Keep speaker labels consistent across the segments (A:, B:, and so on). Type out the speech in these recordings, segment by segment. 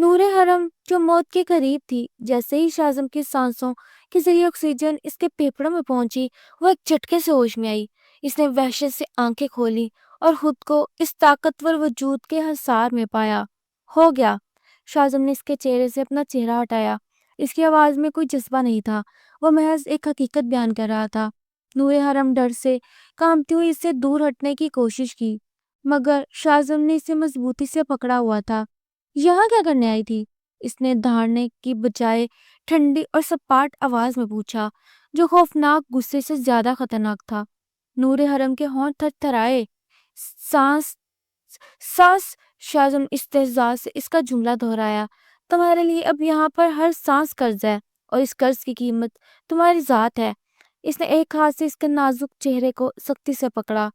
A: نور حرم جو موت کے قریب تھی، جیسے ہی شازم کی سانسوں کے ذریعے آکسیجن اس کے پھیپھڑوں میں پہنچی، وہ ایک جھٹکے سے ہوش میں آئی۔ اس نے وحشت سے آنکھیں کھولی اور خود کو اس طاقتور وجود کے حصار میں پایا۔ ہو گیا۔ شازم نے اس کے چہرے سے اپنا چہرہ ہٹایا۔ اس کی آواز میں کوئی جذبہ نہیں تھا، وہ محض ایک حقیقت بیان کر رہا تھا۔ نور حرم ڈر سے کانپتی ہوئی اس سے دور ہٹنے کی کوشش کی، مگر شازم نے اسے مضبوطی سے پکڑا ہوا تھا۔ یہاں کیا کرنے آئی تھی؟ اس نے دھاڑنے کی بجائے ٹھنڈی اور سپاٹ آواز میں پوچھا، جو خوفناک غصے سے زیادہ خطرناک تھا۔ نور حرم کے ہونٹ تھر تھرائے۔ سانس سانس شازم استہزاء سے اس کا جملہ دہرایا۔ تمہارے لیے اب یہاں پر ہر سانس قرض ہے، اور اس قرض کی قیمت تمہاری ذات ہے۔ اس نے ایک ہاتھ سے اس کے نازک چہرے کو سختی سے پکڑا۔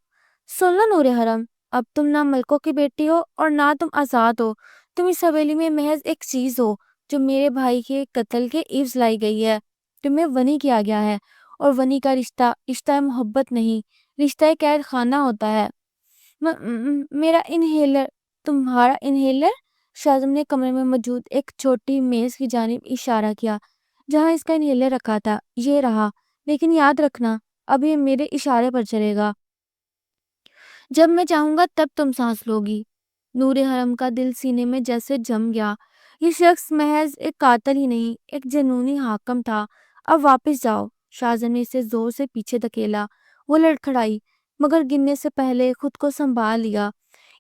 A: سن لو نور حرم، اب تم نہ ملکوں کی بیٹی ہو اور نہ تم آزاد ہو۔ تم اس حویلی میں محض ایک چیز ہو جو میرے بھائی کے قتل کے عوض لائی گئی ہے۔ تمہیں ونی کیا گیا ہے، اور ونی کا رشتہ محبت نہیں، رشتہ قید خانہ ہوتا ہے۔ میرا انہیلر، تمہارا انہیلر؟ شازم نے کمرے میں موجود ایک چھوٹی میز کی جانب اشارہ کیا جہاں اس کا انہیلر رکھا تھا۔ یہ رہا، لیکن یاد رکھنا اب یہ میرے اشارے پر چلے گا۔ جب میں چاہوں گا تب تم سانس لوگی۔ نور حرم کا دل سینے میں جیسے جم گیا۔ یہ شخص محض ایک قاتل ہی نہیں، ایک جنونی حاکم تھا۔ اب واپس جاؤ۔ شازم نے اسے زور سے پیچھے دھکیلا۔ وہ لڑکھڑائی، مگر گرنے سے پہلے خود کو سنبھال لیا۔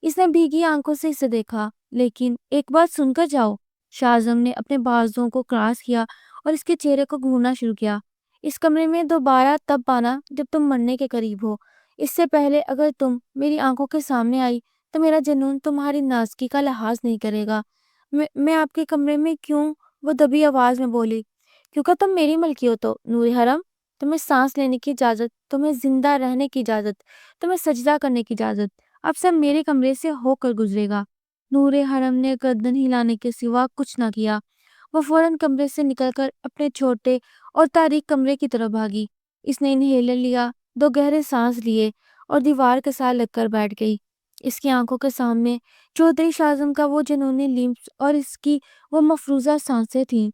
A: اس نے بھیگی آنکھوں سے اسے دیکھا۔ لیکن ایک بات سن کر جاؤ۔ شازم نے اپنے بازوؤں کو کراس کیا اور اس کے چہرے کو گھورنا شروع کیا۔ اس کمرے میں دوبارہ تب آنا جب تم مرنے کے قریب ہو۔ اس سے پہلے اگر تم میری آنکھوں کے سامنے آئی تو میرا جنون تمہاری نازکی کا لحاظ نہیں کرے گا۔ میں آپ کے کمرے میں کیوں؟ وہ دبی آواز میں بولی۔ کیونکہ تم میری ملکی ہو تو نور حرم۔ تمہیں سانس لینے کی اجازت، تمہیں زندہ رہنے کی اجازت، تمہیں سجدہ کرنے کی اجازت اب سب میرے کمرے سے ہو کر گزرے گا۔ نور حرم نے گردن ہلانے کے سوا کچھ نہ کیا۔ وہ فوراً کمرے سے نکل کر اپنے چھوٹے اور تاریک کمرے کی طرف بھاگی۔ اس نے انہیلر لیا، دو گہرے سانس لیے اور دیوار کے ساتھ لگ کر بیٹھ گئی۔ اس کی آنکھوں کے سامنے چودھری شازم کا وہ جنونی لمس اور اس کی وہ مفروضہ سانسیں تھیں۔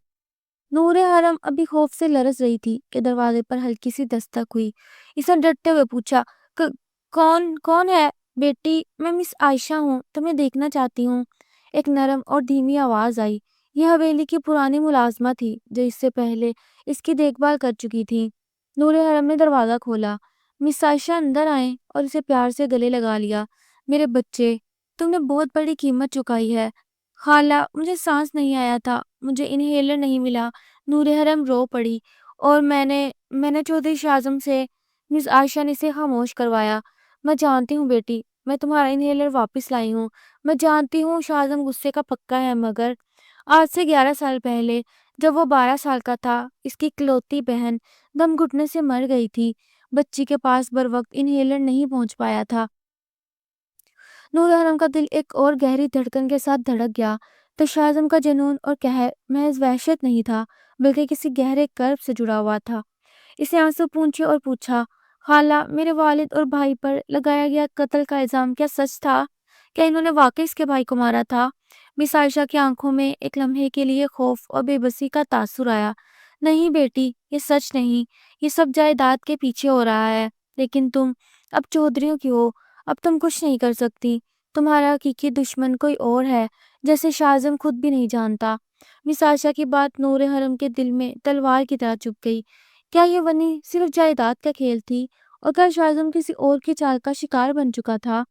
A: نور حرم ابھی خوف سے لرز رہی تھی کہ دروازے پر ہلکی سی دستک ہوئی۔ اس نے ڈرتے ہوئے پوچھا، کون ہے بیٹی؟ میں مس عائشہ ہوں، تمہیں دیکھنا چاہتی ہوں۔ ایک نرم اور دھیمی آواز آئی۔ یہ حویلی کی پرانی ملازمہ تھی جو اس سے پہلے اس کی دیکھ بھال کر چکی تھی۔ نور حرم نے دروازہ کھولا۔ مس عائشہ اندر آئیں اور اسے پیار سے گلے لگا لیا۔ میرے بچے، تم نے بہت بڑی قیمت چکائی ہے۔ خالہ، مجھے سانس نہیں آیا تھا، مجھے انہیلر نہیں ملا۔ نور حرم رو پڑی۔ اور میں نے چودھری شازم سے، مس عائشہ نے اسے خاموش کروایا۔ میں جانتی ہوں بیٹی، میں تمہارا انہیلر واپس لائی ہوں۔ میں جانتی ہوں شازم غصے کا پکا ہے، مگر آج سے 11 سال پہلے جب وہ 12 سال کا تھا، اس کی اکلوتی بہن دم گھٹنے سے مر گئی تھی۔ بچی کے پاس بر وقت انہیلر نہیں پہنچ پایا تھا۔ نور حرم کا دل ایک اور گہری دھڑکن کے ساتھ دھڑک گیا۔ تو شازم کا جنون اور قہر محض وحشت نہیں تھا، بلکہ کسی گہرے کرب سے جڑا ہوا تھا۔ اسے آنسو پونچھے اور پوچھا، خالہ، میرے والد اور بھائی پر لگایا گیا قتل کا الزام کیا سچ تھا؟ کیا انہوں نے واقعی اس کے بھائی کو مارا تھا؟ مس عائشہ کی آنکھوں میں ایک لمحے کے لیے خوف اور بے بسی کا تاثر آیا۔ نہیں بیٹی، یہ سچ نہیں، یہ سب جائیداد کے پیچھے ہو رہا ہے۔ لیکن تم اب چودھریوں کی ہو، اب تم کچھ نہیں کر سکتی۔ تمہارا حقیقی دشمن کوئی اور ہے، جیسے شازم خود بھی نہیں جانتا۔ مس عائشہ کی بات نور حرم کے دل میں تلوار کی طرح چبھ گئی۔ کیا یہ ونی صرف جائیداد کا کھیل تھی، اور کیا شازم کسی اور کی چال کا شکار بن چکا تھا؟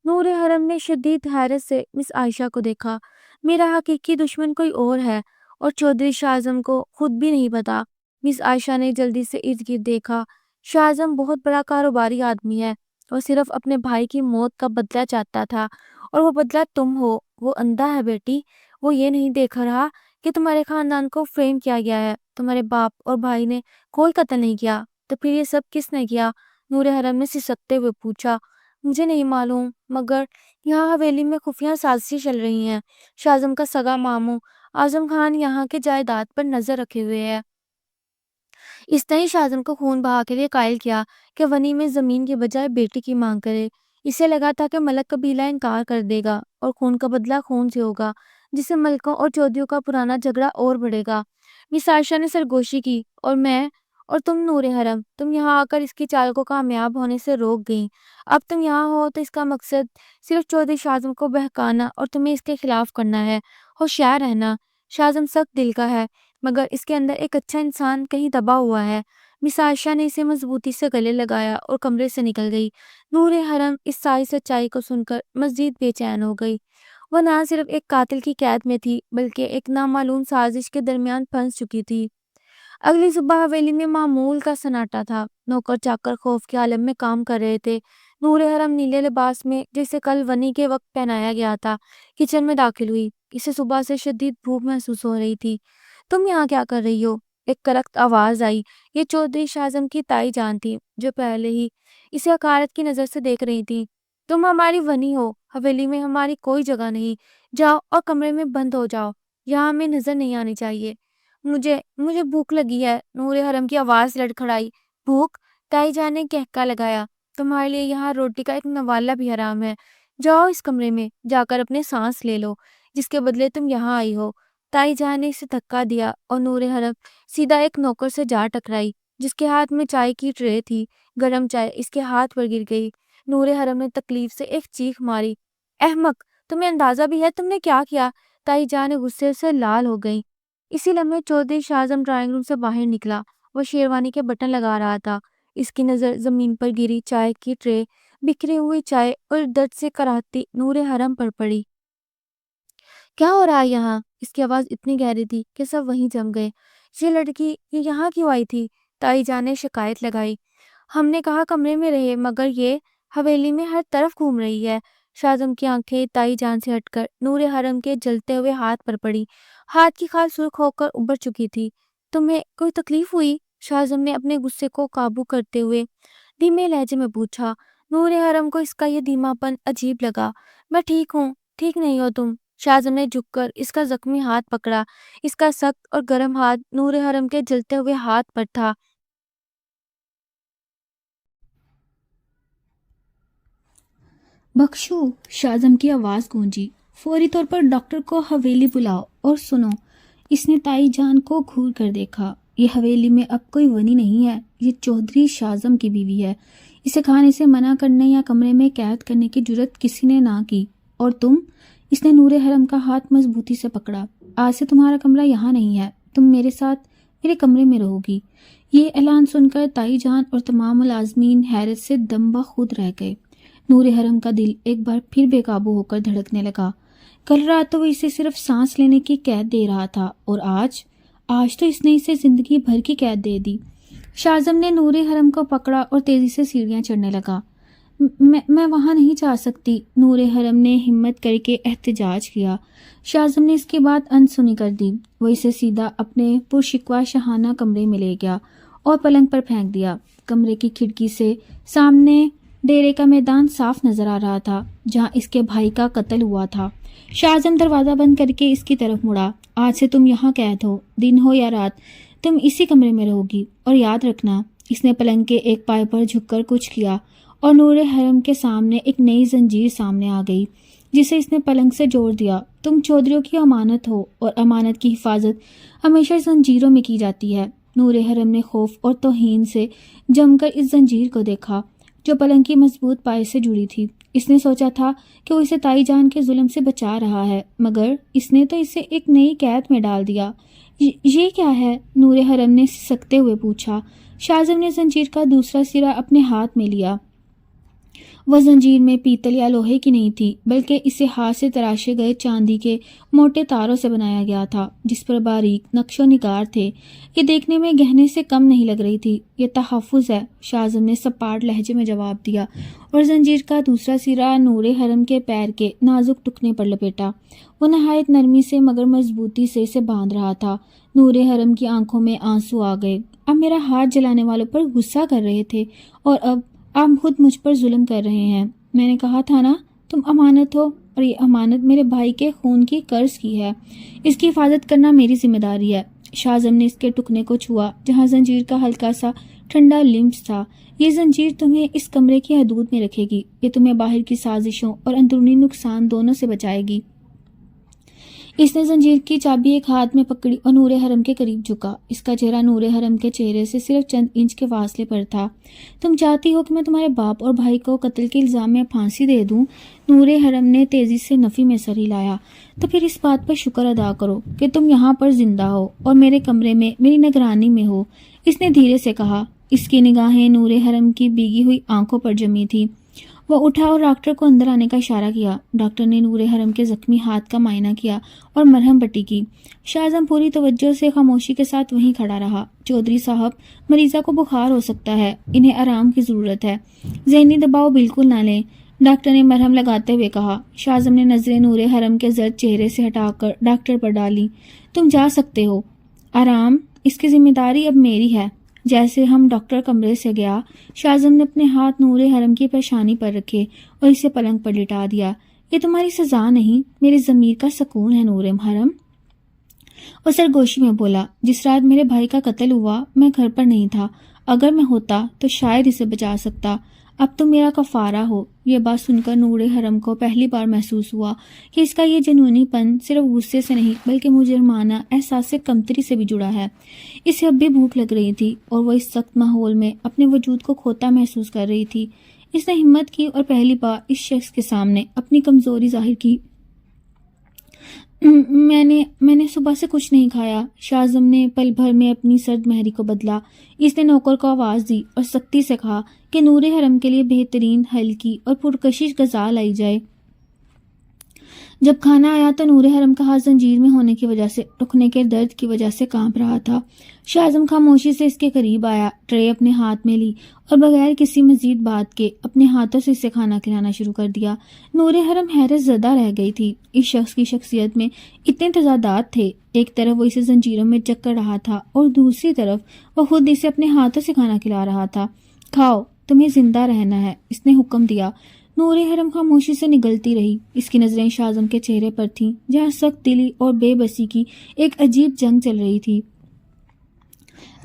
A: نور حرم نے شدید حیرت سے مس عائشہ کو دیکھا۔ میرا حقیقی دشمن کوئی اور ہے، اور چودھری شازم کو خود بھی نہیں پتا۔ مس عائشہ نے جلدی سے ارد گرد دیکھا۔ شازم بہت بڑا کاروباری آدمی ہے، وہ صرف اپنے بھائی کی موت کا بدلہ چاہتا تھا، اور وہ بدلہ تم ہو۔ وہ اندھا ہے بیٹی، وہ یہ نہیں دیکھ رہا کہ تمہارے خاندان کو فریم کیا گیا ہے۔ تمہارے باپ اور بھائی نے کوئی قتل نہیں کیا، تو پھر یہ سب کس نے کیا؟ نور حرم نے سسکتے ہوئے پوچھا۔ مجھے نہیں معلوم، مگر یہاں حویلی میں خفیہ سازشیں چل رہی ہیں۔ شازم کا سگا ماموں اعظم خان یہاں کے جائیداد پر نظر رکھے ہوئے ہے۔ اس نے ہی شازم کو خون بہا کے لیے قائل کیا کہ ونی میں زمین کی بجائے بیٹی کی مانگ کرے۔ اسے لگا تھا کہ ملک قبیلہ انکار کر دے گا اور خون کا بدلہ خون سے ہوگا۔ جس سے ملکوں اور چودھریوں کا پرانا جھگڑا اور بڑھے گا۔ مس عائشہ نے سرگوشی کی، اور تم نور حرم، تم یہاں آ کر اس کی چال کو کامیاب ہونے سے روک گئی۔ اب تم یہاں ہو تو اس کا مقصد صرف چودھری شاہزم کو بہکانا اور تمہیں اس کے خلاف کرنا ہے۔ ہوشیار رہنا، شاہزم سخت دل کا ہے، مگر اس کے اندر ایک اچھا انسان کہیں دبا ہوا ہے۔ مس عائشہ نے اسے مضبوطی سے گلے لگایا اور کمرے سے نکل گئی۔ نور حرم اس ساری سچائی کو سن کر مزید بے چین ہو گئی۔ وہ نہ صرف ایک قاتل کی قید میں تھی بلکہ ایک نامعلوم سازش کے درمیان پھنس چکی تھی۔ اگلی صبح حویلی میں معمول کا سناٹا تھا۔ نوکر چاکر خوف کے عالم میں کام کر رہے تھے۔ نور حرم نیلے لباس میں جسے کل ونی کے وقت پہنایا گیا تھا کچن میں داخل ہوئی۔ اسے صبح سے شدید بھوک محسوس ہو رہی تھی۔ تم یہاں کیا کر رہی ہو؟ ایک کرخت آواز آئی۔ یہ چودھری شاہزم کی تائی جان تھی جو پہلے ہی اسے حقارت کی نظر سے دیکھ رہی تھی۔ تم ہماری ونی ہو، حویلی میں ہماری کوئی جگہ نہیں، جاؤ اور کمرے میں بند ہو جاؤ، یہاں ہمیں نظر نہیں آنی چاہیے۔ مجھے بھوک لگی ہے، نور حرم کی آواز لڑکھڑائی۔ بھوک؟ تائی جان نے کہکا لگایا، تمہارے لیے یہاں روٹی کا ایک نوالہ بھی حرام ہے، جاؤ اس کمرے میں جا کر اپنے سانس لے لو جس کے بدلے تم یہاں آئی ہو۔ تائی جان نے اسے دھکا دیا اور نور حرم سیدھا ایک نوکر سے جا ٹکرائی جس کے ہاتھ میں چائے کی ٹرے تھی۔ گرم چائے اس کے ہاتھ پر گر گئی۔ نور حرم نے تکلیف سے ایک چیخ ماری۔ احمق، تمہیں اندازہ بھی ہے تم نے کیا کیا؟ تائی جان غصے سے لال ہو گئی۔ اسی لمحے چودھری شاہزم ڈرائنگ روم سے باہر نکلا۔ وہ شیروانی کے بٹن لگا رہا تھا۔ اس کی نظر زمین پر گری چائے کی ٹرے، بکھری ہوئی چائے اور درد سے کراہتی نور حرم پر پڑی۔ کیا ہو رہا ہے یہاں؟ اس کی آواز اتنی گہری تھی کہ سب وہیں جم گئے۔ یہ لڑکی یہ یہاں کیوں آئی تھی؟ تائی جان نے شکایت لگائی۔ ہم نے کہا کمرے میں رہے مگر یہ حویلی میں ہر طرف گھوم رہی ہے۔ شاہزم کی آنکھیں تائی جان سے ہٹ کر نور حرم کے جلتے ہوئے ہاتھ پر پڑی۔ ہاتھ کی خال سرخ ہو کر ابھر چکی تھی۔ تمہیں کوئی تکلیف ہوئی؟ شاہزم نے اپنے غصے کو قابو کرتے ہوئے دھیمے لہجے میں پوچھا۔ نور حرم کو اس کا یہ دھیما پن عجیب لگا۔ میں ٹھیک ہوں۔ ٹھیک نہیں ہو تم؟ شاہزم نے جھک کر اس کا زخمی ہاتھ پکڑا۔ اس کا سخت اور گرم ہاتھ نور حرم کے جلتے ہوئے ہاتھ پر تھا۔
B: بخشو، شاہزم کی آواز گونجی۔ فوری طور پر ڈاکٹر کو حویلی بلاؤ اور سنو۔ اس نے تائی جان کو گھور کر دیکھا۔ یہ حویلی میں اب کوئی ونی نہیں ہے، یہ چودھری شاہزم کی بیوی ہے۔ اسے کھانے سے منع کرنے یا کمرے میں قید کرنے کی جرات کسی نے نہ کی۔ اور تم؟ اس نے نور حرم کا ہاتھ مضبوطی سے پکڑا۔ آج سے تمہارا کمرہ یہاں نہیں ہے، تم میرے ساتھ میرے کمرے میں رہو گی۔ یہ اعلان سن کر تائی جان اور تمام ملازمین حیرت سے دم بخود رہ گئے۔ نور حرم کا دل ایک بار پھر بے قابو ہو کر دھڑکنے لگا۔ کل رات تو وہ اسے صرف سانس لینے کی قید دے رہا تھا اور آج تو اس نے اسے زندگی بھر کی قید دے دی۔ شاہزم نے نور حرم کو پکڑا اور تیزی سے سیڑھیاں چڑھنے لگا۔ میں وہاں نہیں جا سکتی، نور حرم نے ہمت کر کے احتجاج کیا۔ شاہزم نے اس کی بات انسنی کر دی۔ وہ اسے سیدھا اپنے پرشکوہ شاہانہ کمرے میں لے گیا اور پلنگ پر پھینک دیا۔ کمرے کی کھڑکی سے سامنے ڈیرے کا میدان صاف نظر آ رہا تھا جہاں اس کے بھائی کا قتل ہوا تھا۔ شاہزم دروازہ بند کر کے اس کی طرف مڑا۔ آج سے تم یہاں قید ہو، دن ہو یا رات، تم اسی کمرے میں رہو گی، اور یاد رکھنا۔ اس نے پلنگ کے ایک پائے پر جھک کر کچھ کیا اور نور حرم کے سامنے ایک نئی زنجیر سامنے آ گئی جسے اس نے پلنگ سے جوڑ دیا۔ تم چودھریوں کی امانت ہو اور امانت کی حفاظت ہمیشہ زنجیروں میں کی جاتی ہے۔ نور حرم نے خوف اور توہین سے جم کر اس زنجیر کو دیکھا جو پلنگ کی مضبوط پائے سے جڑی تھی۔ اس نے سوچا تھا کہ وہ اسے تائی جان کے ظلم سے بچا رہا ہے، مگر اس نے تو اسے ایک نئی قید میں ڈال دیا۔ یہ کیا ہے؟ نور حرم نے سسکتے ہوئے پوچھا۔ شاہزم نے زنجیر کا دوسرا سرا اپنے ہاتھ میں لیا۔ وہ زنجیر میں پیتل یا لوہے کی نہیں تھی بلکہ اسے ہاتھ سے تراشے گئے چاندی کے موٹے تاروں سے بنایا گیا تھا جس پر باریک نقش و نگار تھے۔ یہ دیکھنے میں گہنے سے کم نہیں لگ رہی تھی۔ یہ تحفظ ہے، شاہزم نے سپاٹ لہجے میں جواب دیا اور زنجیر کا دوسرا سرا نور حرم کے پیر کے نازک ٹکنے پر لپیٹا۔ وہ نہایت نرمی سے مگر مضبوطی سے اسے باندھ رہا تھا۔ نور حرم کی آنکھوں میں آنسو آ گئے۔ اب میرا ہاتھ جلانے والوں پر غصہ کر رہے تھے اور اب آپ خود مجھ پر ظلم کر رہے ہیں۔ میں نے کہا تھا نا تم امانت ہو، اور یہ امانت میرے بھائی کے خون کی قرض کی ہے، اس کی حفاظت کرنا میری ذمہ داری ہے۔ شاہزم نے اس کے ٹکنے کو چھوا جہاں زنجیر کا ہلکا سا ٹھنڈا لمس تھا۔ یہ زنجیر تمہیں اس کمرے کی حدود میں رکھے گی، یہ تمہیں باہر کی سازشوں اور اندرونی نقصان دونوں سے بچائے گی۔ اس نے زنجیر کی چابی ایک ہاتھ میں پکڑی اور نور حرم کے قریب جھکا۔ اس کا چہرہ نور حرم کے چہرے سے صرف چند انچ کے فاصلے پر تھا۔ تم چاہتی ہو کہ میں تمہارے باپ اور بھائی کو قتل کے الزام میں پھانسی دے دوں؟ نور حرم نے تیزی سے نفی میں سر ہلایا۔ تو پھر اس بات پر شکر ادا کرو کہ تم یہاں پر زندہ ہو اور میرے کمرے میں میری نگرانی میں ہو، اس نے دھیرے سے کہا۔ اس کی نگاہیں نور حرم کی بھیگی ہوئی آنکھوں پر جمی تھی۔ وہ اٹھا اور ڈاکٹر کو اندر آنے کا اشارہ کیا۔ ڈاکٹر نے نور حرم کے زخمی ہاتھ کا معائنہ کیا اور مرہم پٹی کی۔ شاہزم پوری توجہ سے خاموشی کے ساتھ وہیں کھڑا رہا۔ چودھری صاحب، مریضہ کو بخار ہو سکتا ہے، انہیں آرام کی ضرورت ہے، ذہنی دباؤ بالکل نہ لیں، ڈاکٹر نے مرہم لگاتے ہوئے کہا۔ شاہزم نے نظریں نور حرم کے زرد چہرے سے ہٹا کر ڈاکٹر پر ڈالی۔ تم جا سکتے ہو۔ آرام؟ اس کی ذمہ داری اب میری ہے۔ جیسے ہم ڈاکٹر کمرے سے گیا، شاہزم نے اپنے ہاتھ نور حرم کی پیشانی پر رکھے اور اسے پلنگ پر لٹا دیا۔ یہ تمہاری سزا نہیں، میرے ضمیر کا سکون ہے نور حرم۔ اور سرگوشی میں بولا، جس رات میرے بھائی کا قتل ہوا میں گھر پر نہیں تھا، اگر میں ہوتا تو شاید اسے بچا سکتا، اب تم میرا کفارہ ہو۔ یہ بات سن کر نور حرم کو پہلی بار محسوس ہوا کہ اس کا یہ جنونی پن صرف غصے سے نہیں بلکہ مجرمانہ احساس کمتری سے بھی جڑا ہے۔ اسے اب بھی بھوک لگ رہی تھی اور وہ اس سخت ماحول میں اپنے وجود کو کھوتا محسوس کر رہی تھی۔ اس نے ہمت کی اور پہلی بار اس شخص کے سامنے اپنی کمزوری ظاہر کی۔ میں نے صبح سے کچھ نہیں کھایا۔ شاہزم نے پل بھر میں اپنی سرد مہری کو بدلا۔ اس نے نوکر کو آواز دی اور سختی سے کہا کہ نور حرم کے لیے بہترین، ہلکی اور پرکشش غذا لائی جائے۔ جب کھانا آیا تو نور حرم کا ہاتھ زنجیر میں ہونے کی وجہ سے رکنے کے درد کی وجہ سے کانپ رہا تھا۔ شاہزم خاموشی سے اس کے قریب آیا، ٹرے اپنے ہاتھ میں لی اور بغیر کسی مزید بات کے اپنے ہاتھوں سے اسے کھانا کھلانا شروع کر دیا۔ نور حرم حیرت زدہ رہ گئی تھی۔ اس شخص کی شخصیت میں اتنے تضادات تھے، ایک طرف وہ اسے زنجیروں میں جکڑ رہا تھا اور دوسری طرف وہ خود اسے اپنے ہاتھوں سے کھانا کھلا رہا تھا۔ کھاؤ، تمہیں زندہ رہنا ہے، اس نے حکم دیا۔ نور حرم خاموشی سے نگلتی رہی۔ اس کی نظریں شاہزم کے چہرے پر تھیں جہاں سخت دلی اور بے بسی کی ایک عجیب جنگ چل رہی تھی۔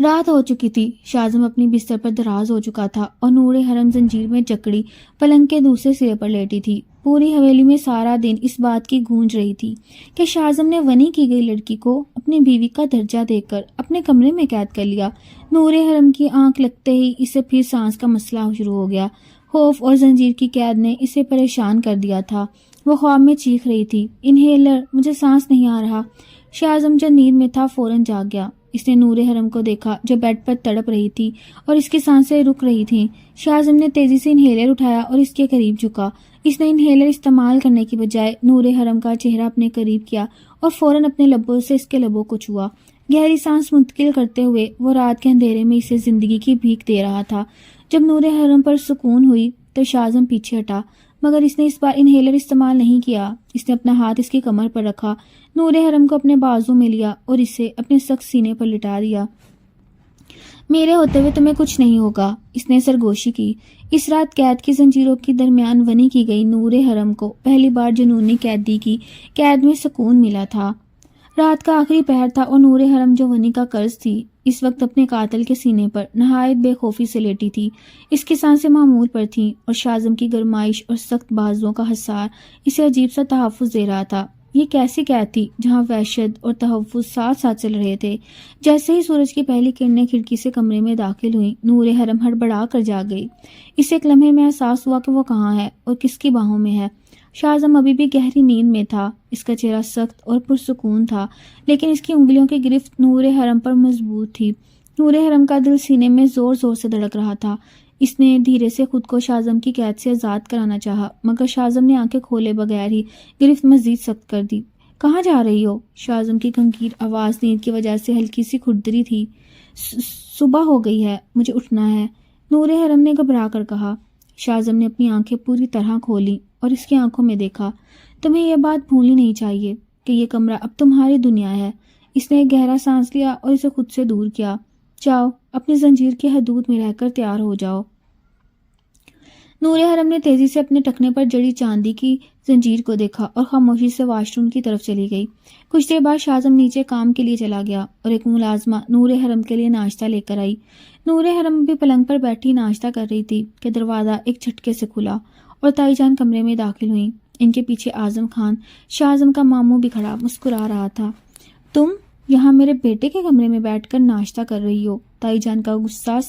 B: رات ہو چکی تھی، شاہزم اپنی بستر پر دراز ہو چکا تھا اور نور حرم زنجیر میں جکڑی پلنگ کے دوسرے سرے پر لیٹی تھی۔ پوری حویلی میں سارا دن اس بات کی گونج رہی تھی کہ شاہزم نے ونی کی گئی لڑکی کو اپنی بیوی کا درجہ دے کر اپنے کمرے میں قید کر لیا۔ نور حرم کی آنکھ لگتے ہی اسے پھر سانس کا مسئلہ شروع ہو گیا۔ خوف اور زنجیر کی قید نے اسے پریشان کر دیا تھا۔ وہ خواب میں چیخ رہی تھی، انہیلر، مجھے سانس نہیں آ رہا۔ شاہزم جو نیند میں تھا فوراً جاگ گیا۔ اس نے نور حرم کو دیکھا جو بیڈ پر تڑپ رہی تھی اور اس کی سانسیں رک رہی تھیں۔ شاہزم نے تیزی سے انہیلر اٹھایا اور اس کے قریب جھکا۔ اس نے انہیلر استعمال کرنے کی بجائے نور حرم کا چہرہ اپنے قریب کیا اور فوراً اپنے لبوں سے اس کے لبوں کو چھوا۔ گہری سانس منتقل کرتے ہوئے وہ رات کے اندھیرے میں اسے زندگی کی بھیک دے رہا تھا۔ جب نور حرم پر سکون ہوئی تو شاہزم پیچھے ہٹا، مگر اس نے اس بار انہیلر استعمال نہیں کیا۔ اس نے اپنا ہاتھ اس کی کمر پر رکھا، نور حرم کو اپنے بازو میں لیا اور اسے اپنے سخت سینے پر لٹا دیا۔ میرے ہوتے ہوئے تمہیں کچھ نہیں ہوگا، اس نے سرگوشی کی۔ اس رات قید کی زنجیروں کے درمیان ونی کی گئی نور حرم کو پہلی بار جنونی قیدی کی قید میں سکون ملا تھا۔ رات کا آخری پہر تھا اور نور حرم جو ونی کا قرض تھی اس وقت اپنے قاتل کے سینے پر نہایت بے خوفی سے لیٹی تھی۔ اس کی سانسیں معمول پر تھیں اور شاہزم کی گرمائش اور سخت بازوؤں کا حصار اسے عجیب سا تحفظ دے رہا تھا۔ یہ کیسی قید تھی جہاں وحشت اور تحفظ ساتھ ساتھ چل رہے تھے۔ جیسے ہی سورج کی پہلی کرنیں کھڑکی سے کمرے میں داخل ہوئیں، نور حرم ہڑبڑا کر جاگ گئی۔ اسے ایک لمحے میں احساس ہوا کہ وہ کہاں ہے اور کس کی باہوں میں ہے۔ شاہزم ابھی بھی گہری نیند میں تھا، اس کا چہرہ سخت اور پرسکون تھا، لیکن اس کی انگلیوں کی گرفت نور حرم پر مضبوط تھی۔ نور حرم کا دل سینے میں زور زور سے دھڑک رہا تھا۔ اس نے دھیرے سے خود کو شاہزم کی قید سے آزاد کرانا چاہا، مگر شاہزم نے آنکھیں کھولے بغیر ہی گرفت مزید سخت کر دی۔ کہاں جا رہی ہو؟ شاہزم کی گھنگیر آواز نیند کی وجہ سے ہلکی سی کھردری تھی۔ صبح ہو گئی ہے، مجھے اٹھنا ہے، نور حرم نے گھبرا کر کہا۔ شاہزم نے اپنی آنکھیں پوری طرح کھولی اور اس کی آنکھوں میں دیکھا۔ تمہیں یہ بات بھولنی نہیں چاہیے کہ یہ کمرہ اب تمہاری دنیا ہے۔ اس نے ایک گہرا سانس لیا اور اسے خود سے دور کیا۔ جاؤ، اپنی زنجیر کی حدود میں رہ کر تیار ہو جاؤ۔ نور حرم نے تیزی سے اپنے ٹخنے پر جڑی چاندی کی زنجیر کو دیکھا اور خاموشی سے واش روم کی طرف چلی گئی۔ کچھ دیر بعد شاہزم نیچے کام کے لیے چلا گیا اور ایک ملازمہ نور حرم کے لیے ناشتہ لے کر آئی۔ نور حرم بھی پلنگ پر بیٹھی ناشتہ کر رہی تھی کہ دروازہ ایک جھٹکے سے کھلا اور تائی جان کمرے میں داخل ہوئیں۔ ان کے پیچھے اعظم خان، شاہزم کا ماموں بھی کھڑا مسکرا رہا تھا۔ تم یہاں میرے بیٹے کے کمرے میں بیٹھ کر ناشتہ کر رہی ہو؟ تائی جان کا غصہ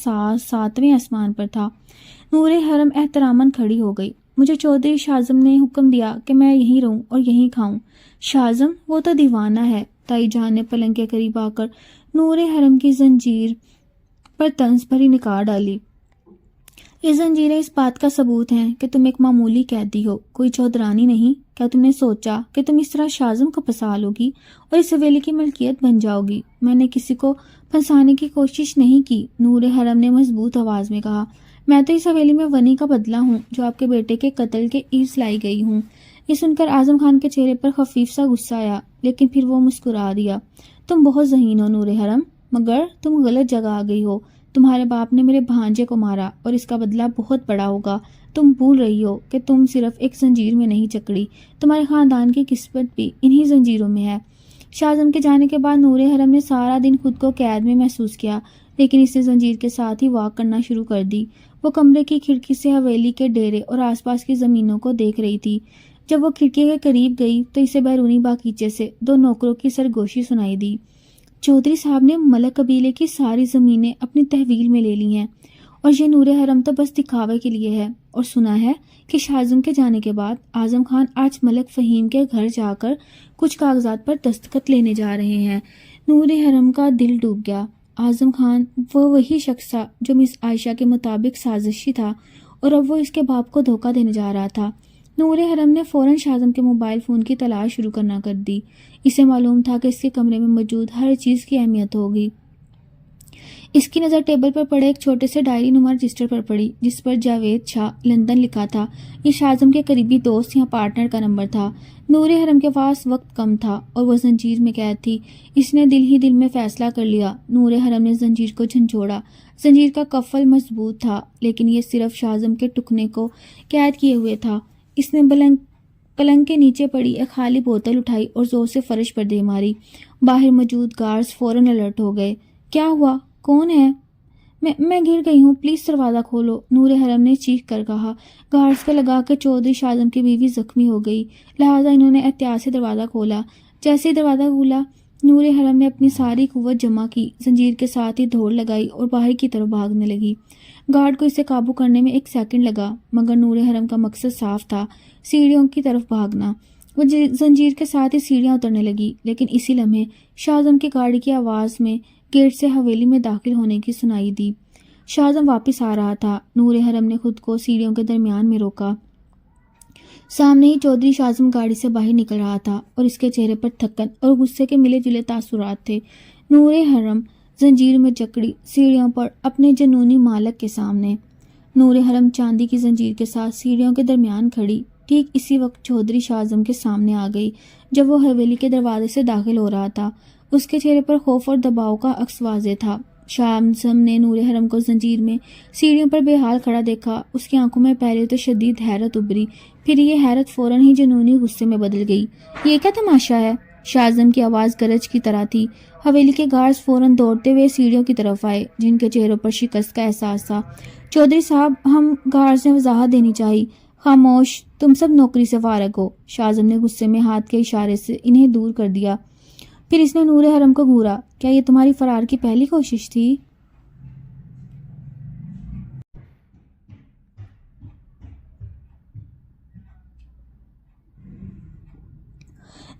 B: ساتویں آسمان پر تھا۔ نور حرم احتراماً کھڑی ہو گئی۔ مجھے چودھری شاہزم نے حکم دیا کہ میں یہیں رہوں اور یہیں کھاؤں۔ شاہزم وہ تو دیوانہ ہے۔ تائی جان نے پلنگ کے قریب آ کر نور حرم کی زنجیر پر طنز بھری نگاہ ڈالی۔ یہ زنجیریں اس بات کا ثبوت ہیں کہ تم ایک معمولی قیدی ہو، کوئی چودرانی نہیں۔ کیا تم نے سوچا کہ تم اس طرح شاہزم کو پھنسا لو گی اور اس حویلی کی ملکیت بن جاؤ گی؟ میں نے کسی کو پھنسانے کی کوشش نہیں کی، نور حرم نے مضبوط آواز میں کہا۔ میں تو اس حویلی میں ونی کا بدلہ ہوں جو آپ کے بیٹے کے قتل کے عیز لائی گئی ہوں۔ یہ سن کر اعظم خان کے چہرے پر خفیف سا غصہ آیا، لیکن پھر وہ مسکرا دیا۔ تم بہت ذہین ہو نور حرم، مگر تم غلط جگہ آ گئی ہو۔ تمہارے باپ نے میرے بھانجے کو مارا اور اس کا بدلہ بہت بڑا ہوگا۔ تم بھول رہی ہو کہ تم صرف ایک زنجیر میں نہیں جکڑی، تمہارے خاندان کی قسمت بھی انہی زنجیروں میں ہے۔ شاہزم کے جانے کے بعد نور حرم نے سارا دن خود کو قید میں محسوس کیا، لیکن اس نے زنجیر کے ساتھ ہی واک کرنا شروع کر دی۔ وہ کمرے کی کھڑکی سے حویلی کے ڈیرے اور آس پاس کی زمینوں کو دیکھ رہی تھی۔ جب وہ کھڑکی کے قریب گئی تو اسے بیرونی باغیچے سے دو نوکروں کی سرگوشی سنائی دی۔ چودھری صاحب نے ملک قبیلے کی ساری زمینیں اپنی تحویل میں لے لی ہیں اور یہ نور حرم تو بس دکھاوے کے لیے ہے، اور سنا ہے کہ شاہزم کے جانے کے بعد اعظم خان آج ملک فہیم کے گھر جا کر کچھ کاغذات پر دستخط لینے جا رہے ہیں۔ نور حرم کا دل ڈوب گیا۔ اعظم خان وہ وہی شخص تھا جو مس عائشہ کے مطابق سازشی تھا، اور اب وہ اس کے باپ کو دھوکہ دینے جا رہا تھا۔ نور حرم نے فوراً شاہزم کے موبائل فون کی تلاش شروع کرنا کر دی۔ اسے معلوم تھا کہ اس کے کمرے میں موجود ہر چیز کی اہمیت ہوگی۔ اس کی نظر ٹیبل پر پڑے ایک چھوٹے سے ڈائری نما رجسٹر پر پڑی جس پر جاوید شاہ لندن لکھا تھا۔ یہ شاہزم کے قریبی دوست یا پارٹنر کا نمبر تھا۔ نور حرم کے پاس وقت کم تھا اور وہ زنجیر میں قید تھی۔ اس نے دل ہی دل میں فیصلہ کر لیا۔ نور حرم نے زنجیر کو جھنجھوڑا۔ زنجیر کا قفل مضبوط تھا، لیکن یہ صرف شاہزم کے ٹکنے کو قید کیے ہوئے تھا۔ اس نے پلنگ کے نیچے پڑی ایک خالی بوتل اٹھائی اور زور سے فرش پر دے ماری۔ باہر موجود گارڈز فوراً الرٹ ہو گئے۔ کیا ہوا؟ کون ہے؟ میں گر گئی ہوں، پلیز دروازہ کھولو، نور حرم نے چیخ کر کہا۔ گارڈز کو لگا کہ چودھری شاہزم کی بیوی زخمی ہو گئی، لہٰذا انہوں نے احتیاط سے دروازہ کھولا۔ جیسے ہی دروازہ کھولا، نور حرم نے اپنی ساری قوت جمع کی، زنجیر کے ساتھ ہی دوڑ لگائی اور باہر کی طرف بھاگنے لگی۔ گارڈ کو اسے قابو کرنے میں 1 سیکنڈ لگا، مگر نور حرم کا مقصد صاف تھا، سیڑھیوں کی طرف بھاگنا۔ وہ زنجیر کے ساتھ ہی سیڑھیاں اترنے لگی، لیکن اسی لمحے شاہزم کی گاڑی کی آواز میں گیٹ سے حویلی میں داخل ہونے کی سنائی دی۔ شاہزم واپس آ رہا تھا۔ نور حرم نے خود کو سیڑھیوں کے درمیان میں روکا۔ سامنے ہی چودھری شاہزم گاڑی سے باہر نکل رہا تھا اور اس کے چہرے پر تھکن اور غصے کے ملے جلے تاثرات تھے۔ نور حرم زنجیر میں جکڑی سیڑھیوں پر اپنے جنونی مالک کے سامنے۔ نور حرم چاندی کی زنجیر کے ساتھ سیڑھیوں کے درمیان کھڑی ٹھیک اسی وقت چودھری شاہزم کے سامنے آ گئی۔ جب وہ حویلی کے دروازے سے داخل ہو رہا تھا، اس کے چہرے پر خوف اور دباؤ کا عکس واضح تھا۔ شاہزم نے نور حرم کو زنجیر میں سیڑھیوں پر بے حال کھڑا دیکھا۔ اس کی آنکھوں میں پہلے تو شدید حیرت ابھری، پھر یہ حیرت فوراً ہی جنونی غصے میں بدل گئی۔ یہ کیا تماشا ہے؟ شاہزم کی آواز گرج کی طرح تھی۔ حویلی کے گارڈز فوراً دوڑتے ہوئے سیڑھیوں کی طرف آئے، جن کے چہروں پر شکست کا احساس تھا۔ چودھری صاحب، ہم گارڈز نے وضاحت دینی چاہی۔ خاموش، تم سب نوکری سے فارغ ہو۔ شاہزم نے غصے میں ہاتھ کے اشارے سے انہیں دور کر دیا۔ پھر اس نے نور حرم کو گھورا۔ کیا یہ تمہاری فرار کی پہلی کوشش تھی؟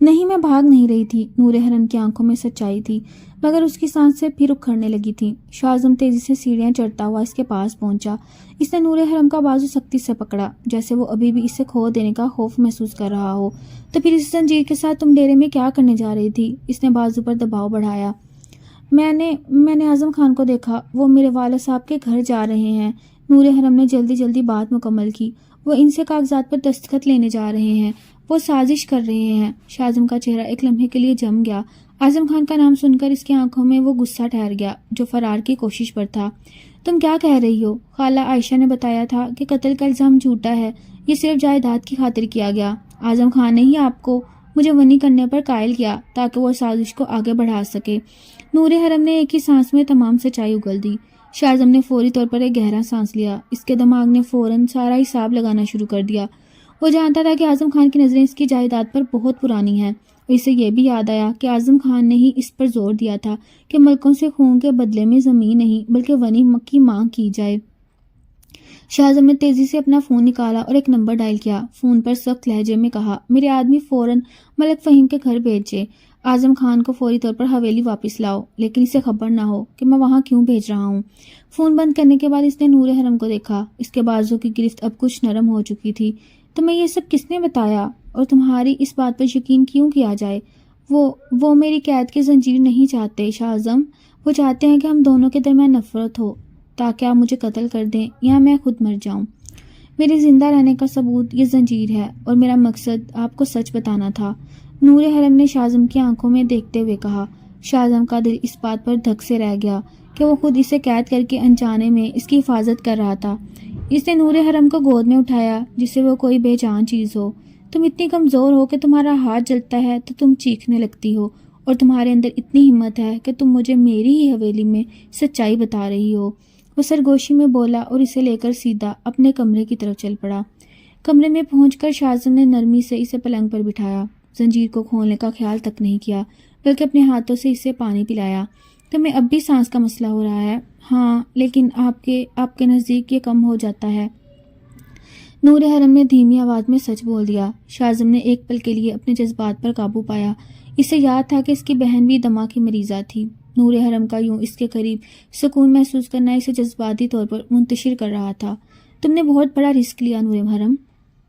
B: نہیں، میں بھاگ نہیں رہی تھی۔ نور حرم کی آنکھوں میں سچائی تھی، مگر اس کی سانسیں پھر اکھڑنے لگی تھیں۔ شاہزم تیزی سے سیڑھیاں چڑھتا ہوا اس کے پاس پہنچا۔ اس نے نور حرم کا بازو سختی سے پکڑا، جیسے وہ ابھی بھی اسے کھو دینے کا خوف محسوس کر رہا ہو۔ تو پھر اس زنجیر کے ساتھ تم ڈیرے میں کیا کرنے جا رہی تھی؟ اس نے بازو پر دباؤ بڑھایا۔ میں نے اعظم خان کو دیکھا، وہ میرے والد صاحب کے گھر جا رہے ہیں۔ نور حرم نے جلدی بات مکمل کی۔ وہ ان سے کاغذات پر دستخط لینے جا رہے ہیں، وہ سازش کر رہے ہیں۔ شاہزم کا چہرہ ایک لمحے کے لیے جم گیا۔ اعظم خان کا نام سن کر اس کی آنکھوں میں وہ غصہ ٹھہر گیا جو فرار کی کوشش پر تھا۔ تم کیا کہہ رہی ہو؟ خالہ عائشہ نے بتایا تھا کہ قتل کا الزام جھوٹا ہے، یہ صرف جائیداد کی خاطر کیا گیا۔ اعظم خان نے ہی آپ کو مجھے ونی کرنے پر قائل کیا تاکہ وہ سازش کو آگے بڑھا سکے۔ نور حرم نے ایک ہی سانس میں تمام سچائی اگل دی۔ شاہزم نے فوری طور پر ایک گہرا سانس لیا۔ اس کے دماغ نے فوراً سارا حساب لگانا شروع کر دیا۔ وہ جانتا تھا کہ اعظم خان کی نظریں اس کی جائیداد پر بہت پرانی ہیں، اور اسے یہ بھی یاد آیا کہ اعظم خان نے ہی اس پر زور دیا تھا کہ ملکوں سے خون کے بدلے میں زمین نہیں بلکہ غنی کی مانگ کی جائے۔ شاہ اعظم نے تیزی سے اپنا فون نکالا اور ایک نمبر ڈائل کیا۔ فون پر سخت لہجے میں کہا، میرے آدمی فوراً ملک فہیم کے گھر بھیجے، اعظم خان کو فوری طور پر حویلی واپس لاؤ، لیکن اسے خبر نہ ہو کہ میں وہاں کیوں بھیج رہا ہوں۔ فون بند کرنے کے بعد اس نے نور حرم کو دیکھا۔ اس کے بازو کی گرفت اب کچھ نرم ہو چکی تھی۔ تمہیں یہ سب کس نے بتایا اور تمہاری اس بات پر یقین کیوں کیا جائے؟ وہ میری قید کی زنجیر نہیں چاہتے شاہ اعظم، وہ چاہتے ہیں کہ ہم دونوں کے درمیان نفرت ہو تاکہ آپ مجھے قتل کر دیں یا میں خود مر جاؤں۔ میرے زندہ رہنے کا ثبوت یہ زنجیر ہے اور میرا مقصد آپ کو سچ بتانا تھا، نور حرم نے شاہ اعظم کی آنکھوں میں دیکھتے ہوئے کہا۔ شاہ اعظم کا دل اس بات پر دھک سے رہ گیا کہ وہ خود اسے قید کر کے انجانے میں اس کی حفاظت کر رہا تھا۔ اس نے نور حرم کو گود میں اٹھایا جسے وہ کوئی بے جان چیز ہو۔ تم اتنی کمزور ہو کہ تمہارا ہاتھ جلتا ہے تو تم چیخنے لگتی ہو، اور تمہارے اندر اتنی ہمت ہے کہ تم مجھے میری ہی حویلی میں سچائی بتا رہی ہو۔ وہ سرگوشی میں بولا اور اسے لے کر سیدھا اپنے کمرے کی طرف چل پڑا۔ کمرے میں پہنچ کر شاہ اعظم نے نرمی سے اسے پلنگ پر بٹھایا، زنجیر کو کھولنے کا خیال تک نہیں کیا بلکہ اپنے ہاتھوں سے اسے پانی پلایا۔ تمہیں اب بھی سانس کا مسئلہ ہو رہا ہے؟ ہاں، لیکن آپ کے نزدیک یہ کم ہو جاتا ہے، نور حرم نے دھیمی آواز میں سچ بول دیا۔ شاہ اعظم نے ایک پل کے لیے اپنے جذبات پر قابو پایا۔ اسے یاد تھا کہ اس کی بہن بھی دمہ کی مریضہ تھی۔ نور حرم کا یوں اس کے قریب سکون محسوس کرنا اسے جذباتی طور پر منتشر کر رہا تھا۔ تم نے بہت بڑا رسک لیا نور حرم،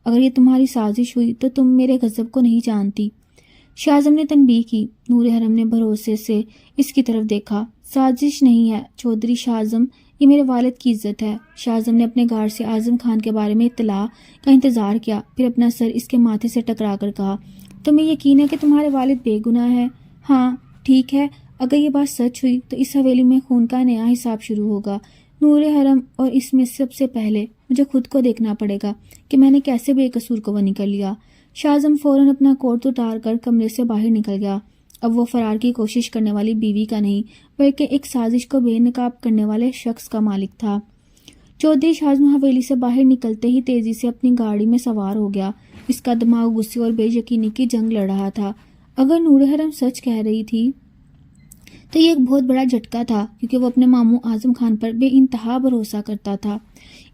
B: اگر یہ تمہاری سازش ہوئی تو تم میرے غضب کو نہیں جانتی۔ شاہ اعظم نے تنبیہ کی۔ نور حرم نے بھروسے سے اس کی طرف دیکھا۔ سازش نہیں ہے چودھری شاہ اعظم، یہ میرے والد کی عزت ہے۔ شاہ اعظم نے اپنے گارڈ سے اعظم خان کے بارے میں اطلاع کا انتظار کیا، پھر اپنا سر اس کے ماتھے سے ٹکرا کر کہا، تمہیں یقین ہے کہ تمہارے والد بے گناہ ہے؟ ہاں ٹھیک ہے، اگر یہ بات سچ ہوئی تو اس حویلی میں خون کا نیا حساب شروع ہوگا نور حرم، اور اس میں سب سے پہلے مجھے خود کو دیکھنا پڑے گا کہ میں نے کیسے بے قصور کو بنی کر لیا۔ شاہ اعظم فوراً اپنا کوٹ اتار کر کمرے سے باہر نکل گیا۔ اب وہ فرار کی کوشش کرنے والی بیوی کا نہیں بلکہ ایک سازش کو بے نقاب کرنے والے شخص کا مالک تھا۔ چودھری شاہ اعظم حویلی سے باہر نکلتے ہی تیزی سے اپنی گاڑی میں سوار ہو گیا۔ اس کا دماغ غصے اور بے یقینی کی جنگ لڑ رہا تھا۔ اگر نور حرم سچ کہہ رہی تھی تو یہ ایک بہت بڑا جھٹکا تھا، کیونکہ وہ اپنے ماموں اعظم خان پر بے انتہا بھروسہ کرتا تھا۔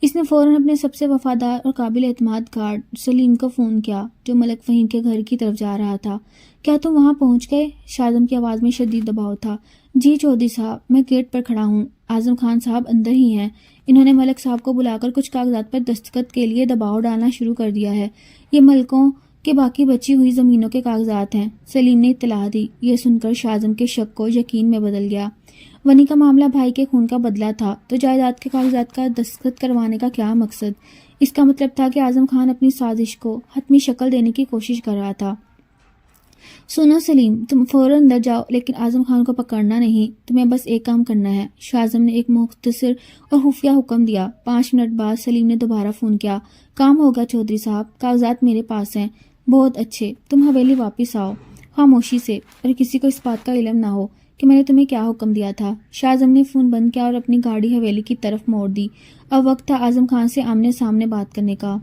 B: اس نے فوراً اپنے سب سے وفادار اور قابل اعتماد گارڈ سلیم کو فون کیا جو ملک فہیم کے گھر کی طرف جا رہا تھا۔ کیا تم وہاں پہنچ گئے؟ شاہ اعظم کی آواز میں شدید دباؤ تھا۔ جی چودھری صاحب، میں گیٹ پر کھڑا ہوں، اعظم خان صاحب اندر ہی ہیں، انہوں نے ملک صاحب کو بلا کر کچھ کاغذات پر دستخط کے لیے دباؤ ڈالنا شروع کر دیا ہے، یہ ملکوں کے باقی بچی ہوئی زمینوں کے کاغذات ہیں، سلیم نے اطلاع دی۔ یہ سن کر شاہ اعظم کے شک کو یقین میں بدل گیا۔ ونی کا معاملہ بھائی کے خون کا بدلہ تھا تو جائیداد کے کاغذات کا دستخط کروانے کا کیا مقصد؟ اس کا مطلب تھا کہ اعظم خان اپنی سازش کو حتمی شکل دینے کی کوشش کر رہا تھا۔ سنو سلیم، تم فوراً اندر جاؤ لیکن اعظم خان کو پکڑنا نہیں، تمہیں بس ایک کام کرنا ہے۔ شاہ اعظم نے ایک مختصر اور خفیہ حکم دیا۔ 5 منٹ بعد سلیم نے دوبارہ فون کیا۔ کام ہوگا چودھری صاحب، کاغذات میرے پاس ہیں۔ بہت اچھے، تم حویلی واپس آؤ خاموشی سے، اور کسی کو اس بات کا علم نہ ہو کہ میں نے تمہیں کیا حکم دیا تھا۔ شاہ اعظم نے فون بند کیا اور اپنی گاڑی حویلی کی طرف موڑ دی۔ اب وقت تھا اعظم خان سے آمنے سامنے بات کرنے کا۔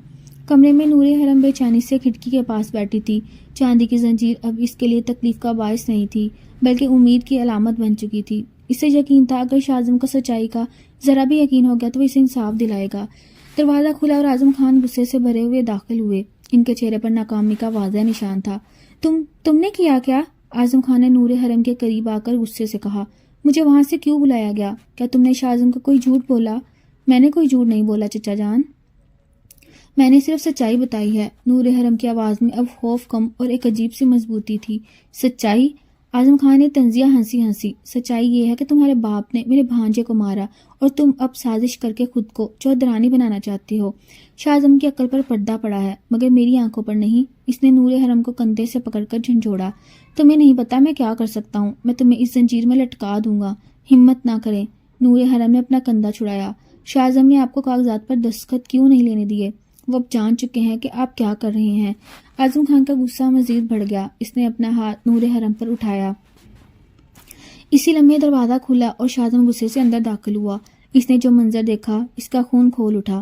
B: کمرے میں نور حرم بے چینی سے کھڑکی کے پاس بیٹھی تھی۔ چاندی کی زنجیر اب اس کے لیے تکلیف کا باعث نہیں تھی بلکہ امید کی علامت بن چکی تھی۔ اسے یقین تھا اگر شاہ اعظم کو سچائی کا ذرا بھی یقین ہو گیا تو وہ اسے انصاف دلائے گا۔ دروازہ کھلا اور اعظم خان غصے سے بھرے ہوئے داخل ہوئے۔ ان کے چہرے پر ناکامی کا واضح نشان تھا۔ تم نے کیا کیا؟ اعظم خان نے نور حرم کے قریب آ کر غصے سے کہا۔ مجھے وہاں سے کیوں بلایا گیا؟ کیا تم نے شاہ اعظم کو کوئی جھوٹ بولا؟ میں نے کوئی جھوٹ نہیں بولا چچا جان، میں نے صرف سچائی بتائی ہے۔ نور حرم کی آواز میں اب خوف کم اور ایک عجیب سی مضبوطی تھی۔ سچائی؟ اعظم خان نے طنزیہ ہنسی۔ سچائی یہ ہے کہ تمہارے باپ نے میرے بھانجے کو مارا اور تم اب سازش کر کے خود کو چودھرانی بنانا چاہتے ہو۔ شاہ اعظم کی عقل پر پردہ پڑا ہے مگر میری آنکھوں پر نہیں۔ اس نے نور حرم کو کندھے سے پکڑ کر جھنجھوڑا۔ تمہیں نہیں پتا میں کیا کر سکتا ہوں، میں تمہیں اس زنجیر میں لٹکا دوں گا، ہمت نہ کریں۔ نور حرم نے اپنا کندھا چھڑایا۔ شاہ اعظم نے آپ کو کاغذات پر دستخط کیوں نہیں لینے دیے؟ وہ اب جان چکے ہیں کہ آپ کیا کر رہے ہیں۔ اعظم خان کا غصہ مزید بڑھ گیا۔ اس نے اپنا ہاتھ نور حرم پر اٹھایا۔ اسی لمحے دروازہ کھلا اور شاہ اعظم غصے سے اندر داخل ہوا۔ اس نے جو منظر دیکھا اس کا خون کھول اٹھا۔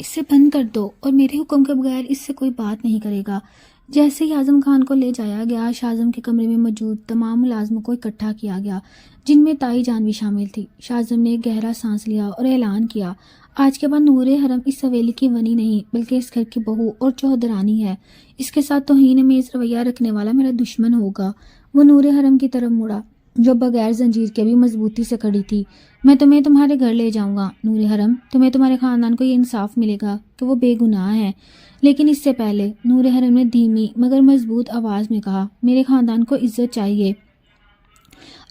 B: اسے بند کر دو اور میرے حکم کے بغیر اس سے کوئی بات نہیں کرے گا۔ جیسے ہی اعظم خان کو لے جایا گیا، شاہزم کے کمرے میں موجود تمام ملازموں کو اکٹھا کیا گیا، جن میں تائی جان بھی شامل تھی۔ شاہزم نے ایک گہرا سانس لیا اور اعلان کیا، آج کے بعد نور حرم اس حویلی کی ونی نہیں بلکہ اس گھر کی بہو اور چوہدرانی ہے۔ اس کے ساتھ توہین آمیز رویہ رکھنے والا میرا دشمن ہوگا۔ وہ نور حرم کی طرف مڑا جو بغیر زنجیر کے بھی مضبوطی سے کھڑی تھی۔ میں تمہیں تمہارے گھر لے جاؤں گا نور حرم، تمہیں تمہارے خاندان کو یہ انصاف ملے گا کہ وہ بے گناہ ہیں۔ لیکن اس سے پہلے نور حرم نے دھیمی مگر مضبوط آواز میں کہا، میرے خاندان کو عزت چاہیے۔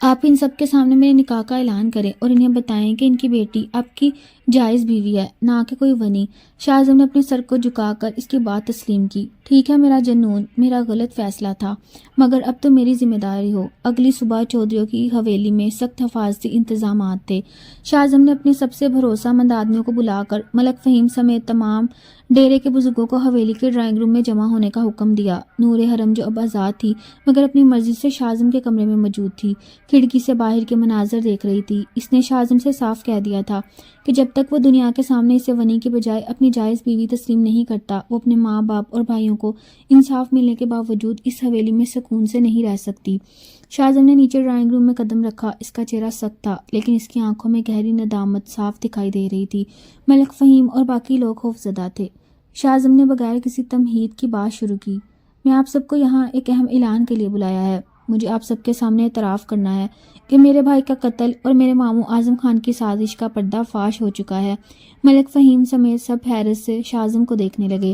B: آپ ان سب کے سامنے میرے نکاح کا اعلان کریں اور انہیں بتائیں کہ ان کی بیٹی آپ کی جائز بیوی ہے، نہ کہ کوئی ونی۔ شاہزم نے اپنے سر کو جھکا کر اس کی بات تسلیم کی۔ ٹھیک ہے میرا جنون، میرا غلط فیصلہ تھا، مگر اب تو میری ذمہ داری ہو۔ اگلی صبح چودھریوں کی حویلی میں سخت حفاظتی انتظامات تھے۔ شاہزم نے اپنے سب سے بھروسہ مند آدمیوں کو بلا کر ملک فہیم سمیت تمام ڈیرے کے بزرگوں کو حویلی کے ڈرائنگ روم میں جمع ہونے کا حکم دیا۔ نور حرم جو اب آزاد تھی مگر اپنی مرضی سے شاہزم کے کمرے میں موجود تھی، کھڑکی سے باہر کے مناظر دیکھ رہی تھی۔ اس نے شاہزم سے صاف کہہ دیا تھا کہ جب تک وہ دنیا کے سامنے اسے ونی کے بجائے اپنی جائز بیوی تسلیم نہیں کرتا، وہ اپنے ماں باپ اور بھائیوں کو انصاف ملنے کے باوجود اس حویلی میں سکون سے نہیں رہ سکتی۔ شاہزم نے نیچے ڈرائنگ روم میں قدم رکھا۔ اس کا چہرہ سخت تھا لیکن اس کی آنکھوں میں گہری ندامت صاف دکھائی دے رہی تھی۔ ملک فہیم اور باقی لوگ خوفزدہ تھے۔ شاہزم نے بغیر کسی تمہید کی بات شروع کی، میں آپ سب کو یہاں ایک اہم اعلان کے لیے بلایا ہے۔ مجھے آپ سب کے سامنے اعتراف کرنا ہے کہ میرے بھائی کا قتل اور میرے ماموں اعظم خان کی سازش کا پردہ فاش ہو چکا ہے۔ ملک فہیم سمیت سب حیرت سے شاہزم کو دیکھنے لگے۔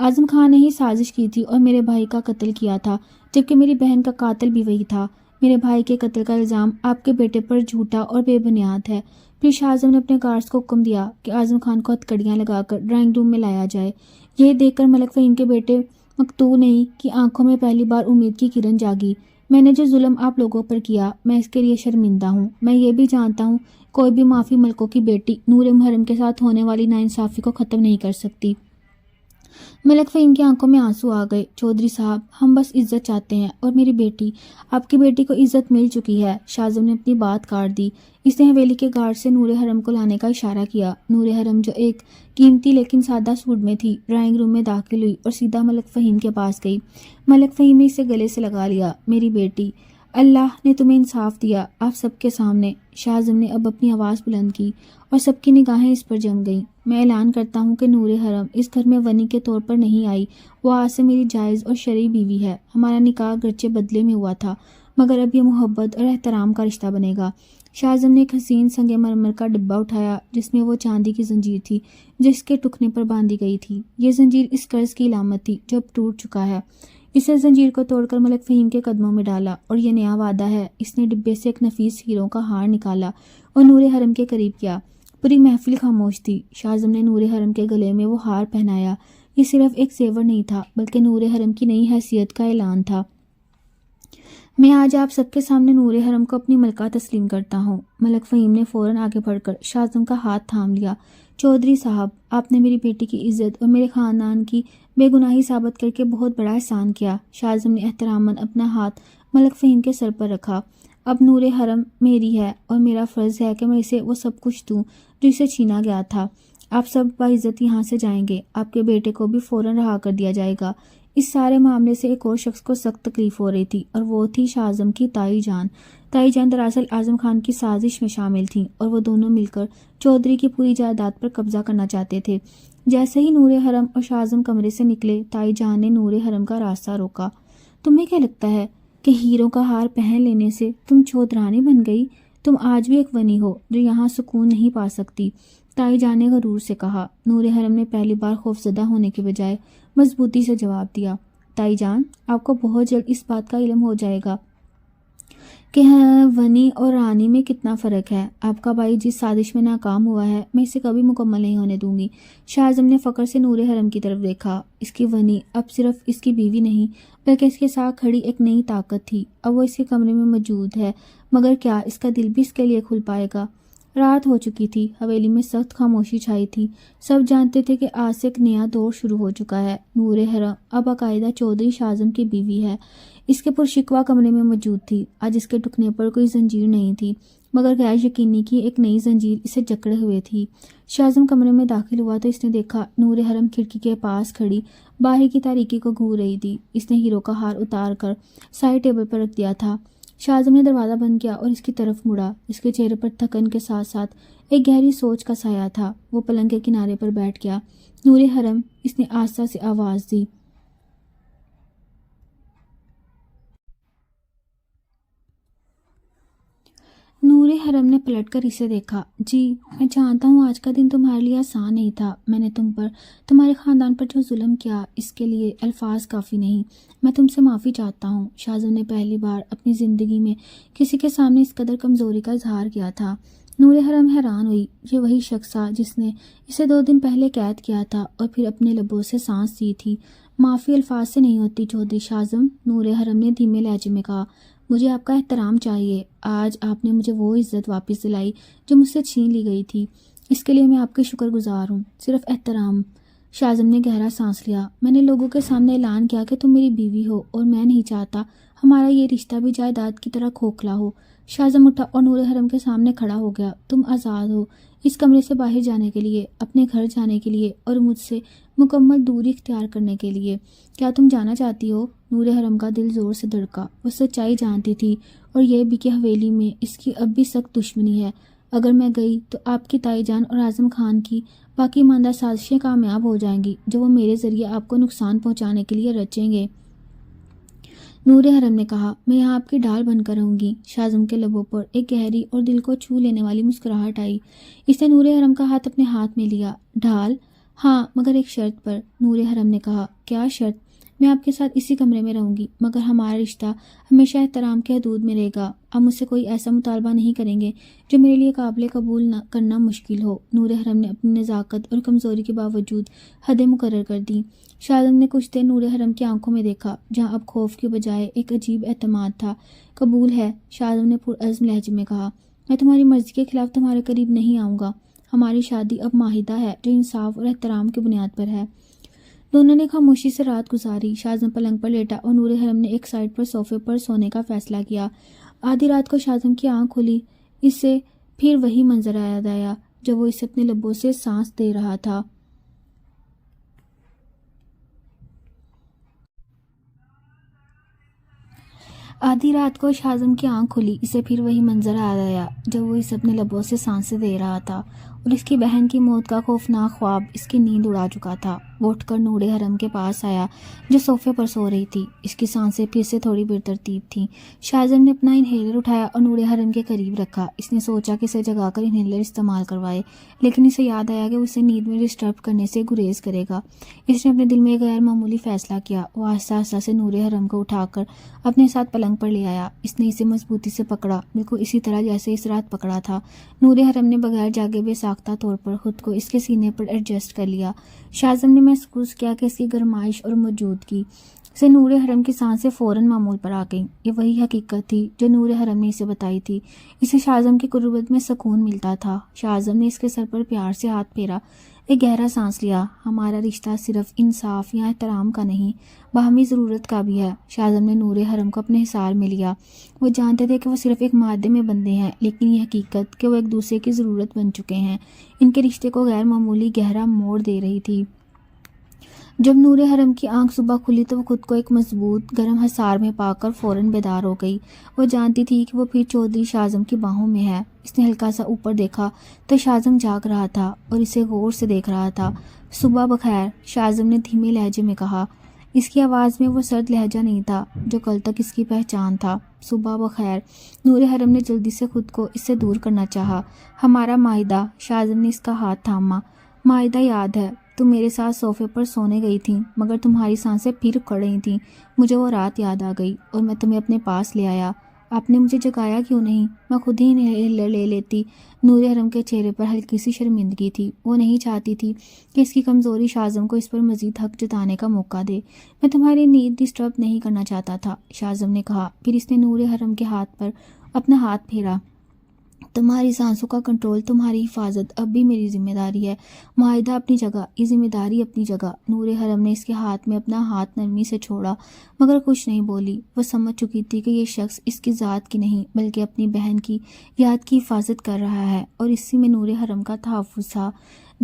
B: اعظم خان نے ہی سازش کی تھی اور میرے بھائی کا قتل کیا تھا، جبکہ میری بہن کا قاتل بھی وہی تھا۔ میرے بھائی کے قتل کا الزام آپ کے بیٹے پر جھوٹا اور بے بنیاد ہے۔ پھر شاہزم نے اپنے گارڈز کو حکم دیا کہ اعظم خان کو ہتھکڑیاں لگا کر ڈرائنگ روم میں لایا جائے۔ یہ دیکھ کر ملک فہیم کے بیٹے مقتول نہیں کی آنکھوں میں پہلی بار امید کی کرن جاگی۔ میں نے جو ظلم آپ لوگوں پر کیا، میں اس کے لیے شرمندہ ہوں۔ میں یہ بھی جانتا ہوں کوئی بھی معافی ملکوں کی بیٹی نور محرم کے ساتھ ہونے والی ناانصافی کو ختم نہیں کر سکتی۔ ملک فہیم کی آنکھوں میں آنسو آ گئے۔ چودھری صاحب، ہم بس عزت چاہتے ہیں، اور میری بیٹی، آپ کی بیٹی کو عزت مل چکی ہے۔ شاہزم نے اپنی بات کاٹ دی۔ اس نے حویلی کے گارڈ سے نور حرم کو لانے کا اشارہ کیا۔ نور حرم جو ایک قیمتی لیکن سادہ سوٹ میں تھی، ڈرائنگ روم میں داخل ہوئی اور سیدھا ملک فہیم کے پاس گئی۔ ملک فہیم نے اسے گلے سے لگا لیا۔ میری بیٹی، اللہ نے تمہیں انصاف دیا آپ سب کے سامنے۔ شاہزم نے اب اپنی آواز بلند کی اور سب کی نگاہیں اس پر جم گئیں۔ میں اعلان کرتا ہوں کہ نور حرم اس گھر میں ونی کے طور پر نہیں آئی، وہ آج سے میری جائز اور شرعی بیوی ہے۔ ہمارا نکاح گرچہ بدلے میں ہوا تھا مگر اب یہ محبت اور احترام کا رشتہ بنے گا۔ شاہزم نے ایک حسین سنگ مرمر کا ڈبہ اٹھایا جس میں وہ چاندی کی زنجیر تھی جو اس کے ٹکنے پر باندھی گئی تھی۔ یہ زنجیر اس قرض کی علامت تھی جو اب ٹوٹ چکا ہے۔ اسے زنجیر کو توڑ کر ملک فہیم کے قدموں میں ڈالا اور یہ نیا وعدہ ہے۔ اس نے ڈبے سے ایک نفیس ہیروں کا ہار نکالا اور نور حرم کے قریب کیا۔ پوری محفل خاموش تھی۔ شاہزم نے نور حرم کے گلے میں وہ ہار پہنایا۔ یہ صرف ایک زیور نہیں تھا بلکہ نور حرم کی نئی حیثیت کا اعلان تھا۔ میں آج آپ سب کے سامنے نور حرم کو اپنی ملکہ تسلیم کرتا ہوں۔ ملک فہیم نے فوراً آگے بڑھ کر شاہزم کا ہاتھ تھام لیا۔ چودھری صاحب، آپ نے میری بیٹی کی عزت اور میرے خاندان کی بے گناہی ثابت کر کے بہت بڑا احسان کیا۔ شاہزم نے احتراماً اپنا ہاتھ ملک فہیم کے سر پر رکھا۔ اب نور حرم میری ہے اور میرا فرض ہے کہ میں اسے وہ سب کچھ دوں جو اسے چھینا گیا تھا۔ آپ سب باعزت یہاں سے جائیں گے۔ آپ کے بیٹے کو بھی فوراً رہا کر دیا جائے گا۔ اس سارے معاملے سے ایک اور شخص کو سخت تکلیف ہو رہی تھی اور وہ تھی شاہزم کی تائی جان۔ تائی جان دراصل اعظم خان کی سازش میں شامل تھیں اور وہ دونوں مل کر چودھری کی پوری جائیداد پر قبضہ کرنا چاہتے تھے۔ جیسے ہی نور حرم اور شاہزم کمرے سے نکلے، تائی جان نے نور حرم کا راستہ روکا۔ تمہیں کیا لگتا ہے کہ ہیروں کا ہار پہن لینے سے تم چودرانی بن گئی؟ تم آج بھی ایک ونی ہو جو یہاں سکون نہیں پا سکتی، تائی جان نے غرور سے کہا۔ نور حرم نے پہلی بار خوفزدہ ہونے کے بجائے مضبوطی سے جواب دیا، تائی جان، آپ کو بہت جلد اس بات کا علم ہو جائے گا کہ ونی اور رانی میں کتنا فرق ہے۔ آپ کا بھائی جس سازش میں ناکام ہوا ہے، میں اسے کبھی مکمل نہیں ہونے دوں گی۔ شاہزم نے فخر سے نور حرم کی طرف دیکھا۔ اس کی ونی اب صرف اس کی بیوی نہیں بلکہ اس کے ساتھ کھڑی ایک نئی طاقت تھی۔ اب وہ اس کے کمرے میں موجود ہے، مگر کیا اس کا دل بھی اس کے لیے کھل پائے گا؟ رات ہو چکی تھی۔ حویلی میں سخت خاموشی چھائی تھی۔ سب جانتے تھے کہ آج سے ایک نیا دور شروع ہو چکا ہے۔ نور حرم اب باقاعدہ چودھری شاہزم کی بیوی ہے۔ اس کے پرشکوہ کمرے میں موجود تھی۔ آج اس کے ٹکنے پر کوئی زنجیر نہیں تھی مگر غیر یقینی کی ایک نئی زنجیر اسے جکڑے ہوئے تھی۔ شاہزم کمرے میں داخل ہوا تو اس نے دیکھا نور حرم کھڑکی کے پاس کھڑی باہر کی تاریکی کو گھور رہی تھی۔ اس نے ہیرو کا ہار اتار کر سائڈ ٹیبل پر رکھ دیا تھا۔ شاہزم نے دروازہ بند کیا اور اس کی طرف مڑا۔ اس کے چہرے پر تھکن کے ساتھ ساتھ ایک گہری سوچ کا سایہ تھا۔ وہ پلنگ کے کنارے پر بیٹھ گیا۔ نور حرم، اس نے آہستہ سے آواز دی۔ نور حرم نے پلٹ کر اسے دیکھا۔ جی، میں جانتا ہوں آج کا دن تمہارے لیے آسان نہیں تھا۔ میں نے تم پر، تمہارے خاندان پر جو ظلم کیا، اس کے لیے الفاظ کافی نہیں۔ میں تم سے معافی چاہتا ہوں۔ شاہزم نے پہلی بار اپنی زندگی میں کسی کے سامنے اس قدر کمزوری کا اظہار کیا تھا۔ نور حرم حیران ہوئی۔ یہ وہی شخص تھا جس نے اسے 2 دن پہلے قید کیا تھا اور پھر اپنے لبوں سے سانس دی تھی۔ معافی الفاظ سے نہیں ہوتی چودھری شاہزم، نور حرم نے دھیمے لہجے میں کہا۔ مجھے آپ کا احترام چاہیے۔ آج آپ نے مجھے وہ عزت واپس دلائی جو مجھ سے چھین لی گئی تھی۔ اس کے لیے میں آپ کی شکر گزار ہوں۔ صرف احترام۔ شاہزم نے گہرا سانس لیا۔ میں نے لوگوں کے سامنے اعلان کیا کہ تم میری بیوی ہو اور میں نہیں چاہتا ہمارا یہ رشتہ بھی جائیداد کی طرح کھوکھلا ہو۔ شاہزم اٹھا اور نور حرم کے سامنے کھڑا ہو گیا۔ تم آزاد ہو اس کمرے سے باہر جانے کے لیے، اپنے گھر جانے کے لیے اور مجھ سے مکمل دوری اختیار کرنے کے لیے۔ کیا تم جانا چاہتی ہو؟ نور حرم کا دل زور سے دھڑکا۔ وہ سچائی جانتی تھی اور یہ بھی کہ حویلی میں اس کی اب بھی سخت دشمنی ہے۔ اگر میں گئی تو آپ کی تائی جان اور اعظم خان کی باقی ماندہ سازشیں کامیاب ہو جائیں گی جو وہ میرے ذریعے آپ کو نقصان پہنچانے کے لیے رچیں گے۔ نور حرم نے کہا، میں یہاں آپ کی ڈھال بن کر رہوں گی۔ شاہزم کے لبوں پر ایک گہری اور دل کو چھو لینے والی مسکراہٹ آئی۔ اس نے نور حرم کا ہاتھ اپنے ہاتھ میں لیا۔ ڈھال؟ ہاں، مگر ایک شرط پر۔ نور حرم نے کہا۔ کیا شرط؟ میں آپ کے ساتھ اسی کمرے میں رہوں گی، مگر ہمارا رشتہ ہمیشہ احترام کے حدود میں رہے گا۔ آپ مجھ سے کوئی ایسا مطالبہ نہیں کریں گے جو میرے لیے قابل قبول کرنا مشکل ہو۔ نور حرم نے اپنی نزاکت اور کمزوری کے باوجود حدیں مقرر کر دیں۔ شاہزم نے کچھ دیر نور حرم کی آنکھوں میں دیکھا، جہاں اب خوف کی بجائے ایک عجیب اعتماد تھا۔ قبول ہے، شاہزم نے پرعزم لہجے میں کہا۔ میں تمہاری مرضی کے خلاف تمہارے قریب نہیں آؤں گا۔ ہماری شادی اب معاہدہ ہے جو انصاف اور احترام کی بنیاد پر ہے۔ دونوں نے خاموشی سے رات گزاری۔ شاہزم پلنگ پر لیٹا اور نور حرم نے ایک سائڈ پر صوفے پر سونے کا فیصلہ کیا۔ آدھی رات کو شاہزم کی آنکھ کھلی۔ اسے پھر وہی منظر یاد آیا جب وہ اسے اپنے لبوں سے سانس دے رہا تھا۔ آدھی رات کو شاہزم کی آنکھ کھلی۔ اسے پھر وہی منظر یاد آیا جب وہ اسے اپنے لبوں سے سانسیں دے رہا تھا اور اس کی بہن کی موت کا خوفناک خواب اس کی نیند اڑا چکا تھا۔ وہ اٹھ کر نور حرم کے پاس آیا جو صوفے پر سو رہی تھی۔ اس کی سانسیں پھر سے تھوڑی بے ترتیب تھیں۔ شاہزم نے اپنا انہیلر اٹھایا اور نور حرم کے قریب رکھا۔ اس نے سوچا کہ اسے جگا کر انہیلر استعمال کروائے، لیکن اسے یاد آیا کہ وہ اسے نیند میں ڈسٹرب کرنے سے گریز کرے گا۔ اس نے اپنے دل میں ایک غیر معمولی فیصلہ کیا۔ وہ آہستہ آہستہ سے نور حرم کو اٹھا کر اپنے ساتھ پلنگ پر لے آیا۔ اس نے اسے مضبوطی سے پکڑا، بالکل اسی طرح جیسے اس رات پکڑا تھا۔ نور حرم نے بغیر جاگے بے ساختہ طور پر خود کو اس کے سینے پر ایڈجسٹ کر لیا۔ شاہزم نے محسوس کیا کہ اس کی گرمائش اور موجودگی سے نور حرم کی سانسیں فوراً معمول پر آ گئیں۔ یہ وہی حقیقت تھی جو نور حرم نے اسے بتائی تھی۔ اسے شاہزم کی قربت میں سکون ملتا تھا۔ شاہزم نے اس کے سر پر پیار سے ہاتھ پھیرا، ایک گہرا سانس لیا۔ ہمارا رشتہ صرف انصاف یا احترام کا نہیں، باہمی ضرورت کا بھی ہے۔ شاہزم نے نور حرم کو اپنے حصار میں لیا۔ وہ جانتے تھے کہ وہ صرف ایک معاہدے میں بندھے ہیں، لیکن یہ حقیقت کہ وہ ایک دوسرے کی ضرورت بن چکے ہیں ان کے رشتے کو غیر معمولی گہرا موڑ دے رہی تھی۔ جب نور حرم کی آنکھ صبح کھلی تو وہ خود کو ایک مضبوط گرم حصار میں پا کر فوراً بیدار ہو گئی۔ وہ جانتی تھی کہ وہ پھر چودھری شاہزم کی باہوں میں ہے۔ اس نے ہلکا سا اوپر دیکھا تو شاہزم جاگ رہا تھا اور اسے غور سے دیکھ رہا تھا۔ صبح بخیر، شاہزم نے دھیمے لہجے میں کہا۔ اس کی آواز میں وہ سرد لہجہ نہیں تھا جو کل تک اس کی پہچان تھا۔ صبح بخیر۔ نور حرم نے جلدی سے خود کو اس سے دور کرنا چاہا۔ ہمارا معاہدہ، شاہزم نے اس کا ہاتھ تھاما۔ معاہدہ یاد ہے، تم میرے ساتھ صوفے پر سونے گئی تھی مگر تمہاری سانسیں پھر اکھڑ رہی تھیں۔ مجھے وہ رات یاد آ گئی اور میں تمہیں اپنے پاس لے آیا۔ آپ نے مجھے جگایا کیوں نہیں؟ میں خود ہی انہیلر لے لیتی۔ نور حرم کے چہرے پر ہلکی سی شرمندگی تھی۔ وہ نہیں چاہتی تھی کہ اس کی کمزوری شاہزم کو اس پر مزید حق جتانے کا موقع دے۔ میں تمہاری نیند ڈسٹرب نہیں کرنا چاہتا تھا، شاہزم نے کہا۔ پھر اس نے نور حرم کے ہاتھ پر اپنا ہاتھ پھیرا۔ تمہاری سانسوں کا کنٹرول، تمہاری حفاظت اب بھی میری ذمہ داری ہے۔ معاہدہ اپنی جگہ، یہ ذمہ داری اپنی جگہ۔ نور حرم نے اس کے ہاتھ میں اپنا ہاتھ نرمی سے چھوڑا مگر کچھ نہیں بولی۔ وہ سمجھ چکی تھی کہ یہ شخص اس کی ذات کی نہیں بلکہ اپنی بہن کی یاد کی حفاظت کر رہا ہے، اور اسی میں نور حرم کا تحفظ تھا۔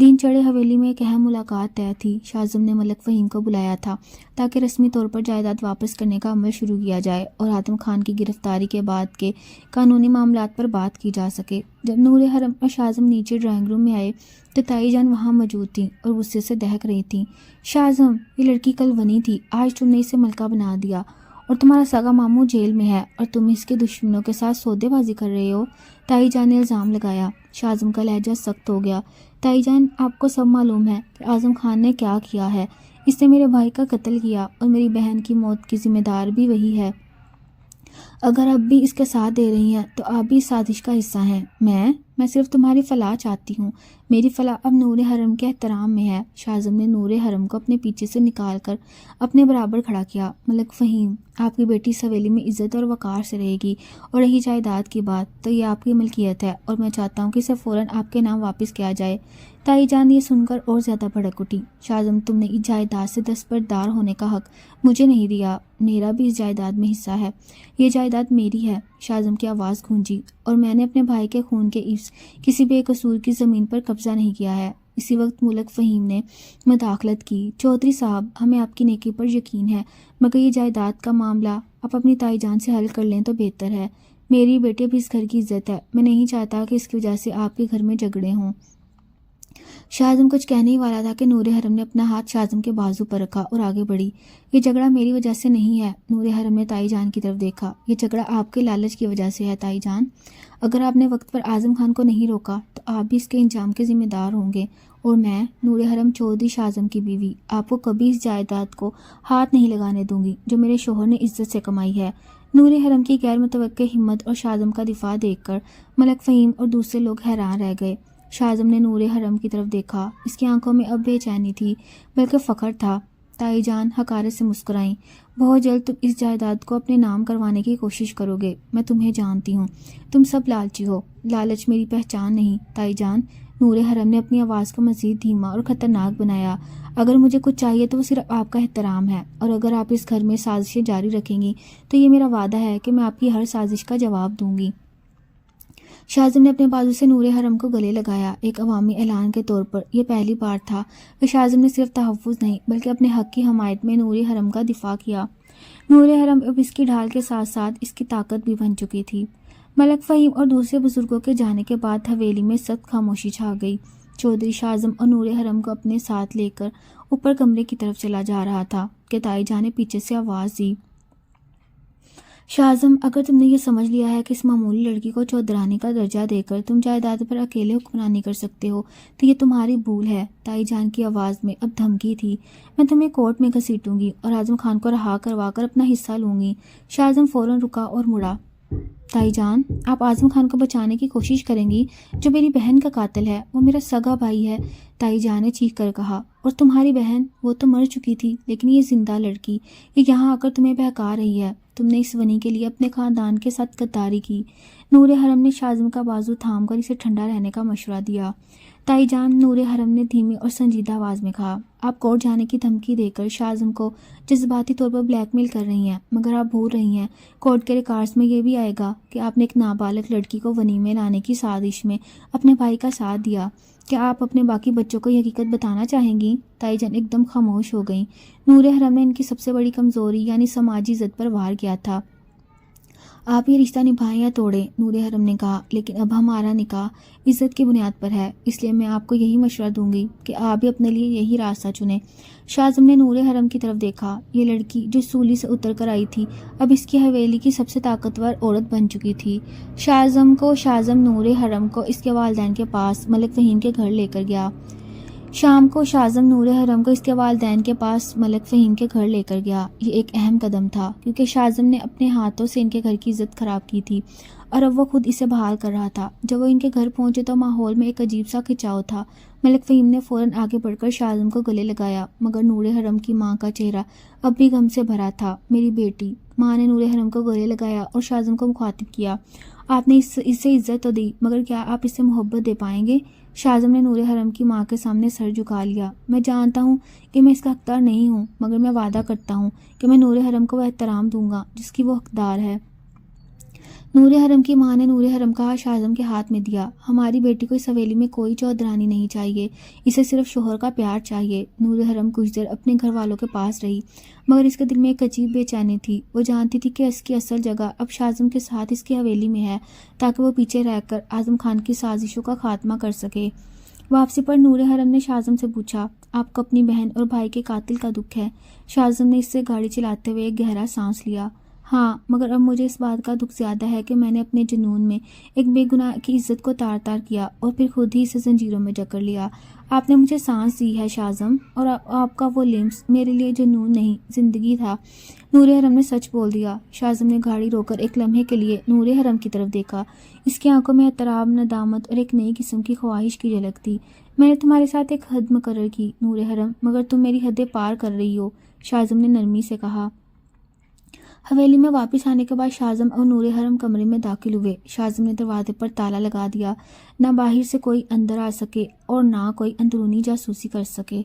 B: دن چڑھے حویلی میں ایک اہم ملاقات طے تھی۔ شاہزم نے ملک فہیم کو بلایا تھا تاکہ رسمی طور پر جائیداد واپس کرنے کا عمل شروع کیا جائے اور آدم خان کی گرفتاری کے بعد کے قانونی معاملات پر بات کی جا سکے۔ جب نور حرم اور شاہزم نیچے ڈرائنگ روم میں آئے تو تائی جان وہاں موجود تھیں اور غصے سے دہک رہی تھیں۔ شاہزم، یہ لڑکی کل ونی تھی، آج تم نے اسے ملکہ بنا دیا، اور تمہارا سگا ماموں جیل میں ہے اور تم اس کے دشمنوں کے ساتھ سودے بازی کر رہے ہو، تائی جان نے الزام لگایا۔ شاہزم کا لہجہ سخت ہو گیا۔ تائی جان، آپ کو سب معلوم ہے کہ اعظم خان نے کیا کیا ہے۔ اس نے میرے بھائی کا قتل کیا اور میری بہن کی موت کی ذمہ دار بھی وہی ہے۔ اگر آپ بھی اس کے ساتھ دے رہی ہیں تو آپ بھی اس سازش کا حصہ ہیں۔ میں صرف تمہاری فلاح چاہتی ہوں۔ میری فلاح اب نور حرم کے احترام میں ہے۔ شاہزم نے نور حرم کو اپنے پیچھے سے نکال کر اپنے برابر کھڑا کیا۔ ملک فہیم، آپ کی بیٹی اس حویلی میں عزت اور وقار سے رہے گی، اور رہی جائیداد کی بات تو یہ آپ کی ملکیت ہے اور میں چاہتا ہوں کہ اسے فوراً آپ کے نام واپس کیا جائے۔ تائی جان یہ سن کر اور زیادہ بھڑک اٹھی۔ شاہزم، تم نے اس جائیداد سے دستبردار ہونے کا حق مجھے نہیں دیا۔ میرا بھی اس جائیداد میں حصہ ہے، یہ جائیداد میری ہے۔ شاہزم کی آواز گونجی، اور میں نے اپنے بھائی کے خون کے عوض کسی بے قصور کی زمین پر قبضہ نہیں کیا ہے۔ اسی وقت ملک فہیم نے مداخلت کی۔ چودھری صاحب، ہمیں آپ کی نیکی پر یقین ہے، مگر یہ جائیداد کا معاملہ آپ اپنی تائی جان سے حل کر لیں تو بہتر ہے۔ میری بیٹی بھی اس گھر کی عزت ہے، میں نہیں چاہتا کہ اس کی وجہ سے آپ کے گھر میں جھگڑے ہوں۔ شاہزم کچھ کہنے ہی والا تھا کہ نور حرم نے اپنا ہاتھ شاہزم کے بازو پر رکھا اور آگے بڑھی۔ یہ جھگڑا میری وجہ سے نہیں ہے۔ نور حرم نے تائی جان کی طرف دیکھا۔ یہ جھگڑا آپ کے لالچ کی وجہ سے ہے تائی جان۔ اگر آپ نے وقت پر اعظم خان کو نہیں روکا تو آپ بھی اس کے انجام کے ذمہ دار ہوں گے، اور میں، نور حرم چودھری شاہزم کی بیوی، آپ کو کبھی اس جائیداد کو ہاتھ نہیں لگانے دوں گی جو میرے شوہر نے عزت سے کمائی ہے۔ نور حرم کی غیر متوقع ہمت اور شاہزم کا دفاع دیکھ کر ملک فہیم اور دوسرے لوگ حیران رہ گئے۔ شاہزم نے نور حرم کی طرف دیکھا۔ اس کی آنکھوں میں اب بے چینی تھی بلکہ فخر تھا۔ تائی جان حقارت سے مسکرائیں۔ بہت جلد تم اس جائیداد کو اپنے نام کروانے کی کوشش کرو گے، میں تمہیں جانتی ہوں۔ تم سب لالچی ہو، لالچ میری پہچان نہیں تائی جان۔ نور حرم نے اپنی آواز کو مزید دھیما اور خطرناک بنایا۔ اگر مجھے کچھ چاہیے تو وہ صرف آپ کا احترام ہے، اور اگر آپ اس گھر میں سازشیں جاری رکھیں گی تو یہ میرا وعدہ ہے کہ میں آپ کی ہر سازش کا جواب دوں گی۔ شاہزم نے اپنے بازو سے نور حرم کو گلے لگایا۔ ایک عوامی اعلان کے طور پر یہ پہلی بار تھا کہ شاہزم نے صرف تحفظ نہیں بلکہ اپنے حق کی حمایت میں نور حرم کا دفاع کیا۔ نور حرم اب اس کی ڈھال کے ساتھ ساتھ اس کی طاقت بھی بن چکی تھی۔ ملک فہیم اور دوسرے بزرگوں کے جانے کے بعد حویلی میں سخت خاموشی چھا گئی۔ چودھری شاہزم اور نور حرم کو اپنے ساتھ لے کر اوپر کمرے کی طرف چلا جا رہا تھا کہ تائی جان نے پیچھے سے آواز دی۔ شاہزم، اگر تم نے یہ سمجھ لیا ہے کہ اس معمولی لڑکی کو چودرانی کا درجہ دے کر تم جائیداد پر اکیلے حکمرانی کر سکتے ہو تو یہ تمہاری بھول ہے۔ تائی جان کی آواز میں اب دھمکی تھی۔ میں تمہیں کورٹ میں گھسیٹوں گی اور اعظم خان کو رہا کروا کر اپنا حصہ لوں گی۔ شاہزم فوراً رکا اور مڑا۔ تائی جان، آپ اعظم خان کو بچانے کی کوشش کریں گی جو میری بہن کا قاتل ہے، وہ میرا سگا بھائی ہے، تائی جان نے چیخ کر کہا۔ اور تمہاری بہن، وہ تو مر چکی تھی، لیکن یہ زندہ لڑکی، یہ یہاں آ کر تمہیں بہکا رہی ہے۔ تم نے اس ونی کے لیے اپنے خاندان کے ساتھ غداری کی۔ نور حرم نے شاہزم کا بازو تھام کر اسے ٹھنڈا رہنے کا مشورہ دیا۔ تائی جان، نور حرم نے دھیمی اور سنجیدہ آواز میں کہا، آپ کورٹ جانے کی دھمکی دے کر شاہزم کو جذباتی طور پر بلیک میل کر رہی ہیں، مگر آپ بھول رہی ہیں کورٹ کے ریکارڈز میں یہ بھی آئے گا کہ آپ نے ایک نابالغ لڑکی کو ونی میں لانے کی سازش میں اپنے بھائی کا ساتھ دیا۔ کیا آپ اپنے باقی بچوں کو یہ حقیقت بتانا چاہیں گی؟ تائی جان ایک دم خاموش ہو گئیں۔ نور حرم نے ان کی سب سے بڑی کمزوری یعنی سماجی عزت پر وار کیا تھا۔ آپ یہ رشتہ نبھائیں یا توڑیں، نور حرم نے کہا، لیکن اب ہمارا نکاح عزت کی بنیاد پر ہے، اس لیے میں آپ کو یہی مشورہ دوں گی کہ آپ بھی اپنے لیے یہی راستہ چنیں۔ شاہزم نے نور حرم کی طرف دیکھا۔ یہ لڑکی جو سولی سے اتر کر آئی تھی اب اس کی حویلی کی سب سے طاقتور عورت بن چکی تھی۔ شاہزم نور حرم کو اس کے والدین کے پاس ملک فہیم کے گھر لے کر گیا۔ شام کو شاعظم نور حرم کو اس کے والدین کے پاس ملک فہیم کے گھر لے کر گیا۔ یہ ایک اہم قدم تھا کیونکہ شاعظم نے اپنے ہاتھوں سے ان کے گھر کی عزت خراب کی تھی اور اب وہ خود اسے بحال کر رہا تھا۔ جب وہ ان کے گھر پہنچے تو ماحول میں ایک عجیب سا کھچاؤ تھا۔ ملک فہیم نے فوراً آگے بڑھ کر شاعظم کو گلے لگایا، مگر نور حرم کی ماں کا چہرہ اب بھی غم سے بھرا تھا۔ میری بیٹی، ماں نے نور حرم کو گلے لگایا اور شاعظم کو مخاطب کیا، آپ نے اسے عزت تو دی، مگر کیا آپ اسے محبت دے پائیں گے؟ شاعظم نے نور حرم کی ماں کے سامنے سر جھکا لیا۔ میں جانتا ہوں کہ میں اس کا حقدار نہیں ہوں، مگر میں وعدہ کرتا ہوں کہ میں نور حرم کو وہ احترام دوں گا جس کی وہ حقدار ہے۔ نور حرم کی ماں نے نور حرم کا ہاتھ شاعظم کے ہاتھ میں دیا۔ ہماری بیٹی کو اس حویلی میں کوئی چودرانی نہیں چاہیے، اسے صرف شوہر کا پیار چاہیے۔ نور حرم کچھ دیر اپنے گھر والوں کے پاس رہی، مگر اس کے دل میں ایک عجیب بے چینی تھی۔ وہ جانتی تھی کہ اس کی اصل جگہ اب شاعظم کے ساتھ اس کی حویلی میں ہے، تاکہ وہ پیچھے رہ کر اعظم خان کی سازشوں کا خاتمہ کر سکے۔ واپسی پر نور حرم نے شاعظم سے پوچھا، آپ کو اپنی بہن اور بھائی کے قاتل کا دکھ ہے؟ شاعظم نے اس سے گاڑی چلاتے ہوئے ایک گہرا سانس لیا۔ ہاں، مگر اب مجھے اس بات کا دکھ زیادہ ہے کہ میں نے اپنے جنون میں ایک بے گناہ کی عزت کو تار تار کیا اور پھر خود ہی اسے زنجیروں میں جکڑ لیا۔ آپ نے مجھے سانس دی ہے شاعظم، اور آپ کا وہ لمس میرے لیے جنون نہیں زندگی تھا۔ نور حرم نے سچ بول دیا۔ شاعظم نے گاڑی روک کر ایک لمحے کے لیے نور حرم کی طرف دیکھا۔ اس کی آنکھوں میں احترام، ندامت اور ایک نئی قسم کی خواہش کی جھلک تھی۔ میں نے تمہارے ساتھ ایک حد مقرر کی نور حرم، مگر تم میری حدیں پار کر رہی ہو، شاعظم نے نرمی سے کہا۔ حویلی میں واپس آنے کے بعد شاعظم اور نور حرم کمرے میں داخل ہوئے۔ شاعظم نے دروازے پر تالا لگا دیا، نہ باہر سے کوئی اندر آ سکے اور نہ کوئی اندرونی جاسوسی کر سکے۔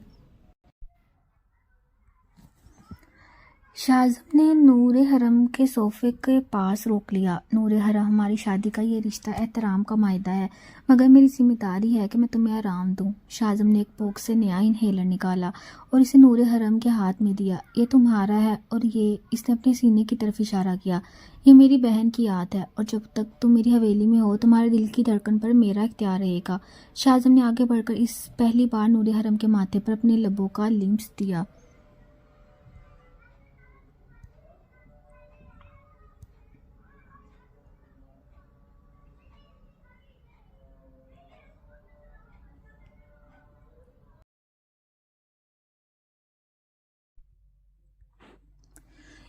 B: شاعظم نے نور حرم کے صوفے کے پاس روک لیا۔ نور حرم، ہماری شادی کا یہ رشتہ احترام کا معاہدہ ہے، مگر میری ذمہ داری ہے کہ میں تمہیں آرام دوں۔ شاعظم نے ایک پوک سے نیا انہیلر نکالا اور اسے نور حرم کے ہاتھ میں دیا۔ یہ تمہارا ہے، اور یہ، اس نے اپنے سینے کی طرف اشارہ کیا، یہ میری بہن کی یاد ہے، اور جب تک تم میری حویلی میں ہو تمہارے دل کی دھڑکن پر میرا اختیار رہے گا۔ شاعظم نے آگے بڑھ کر اس پہلی بار نور حرم کے ماتھے پر اپنے لبوں کا لمس دیا۔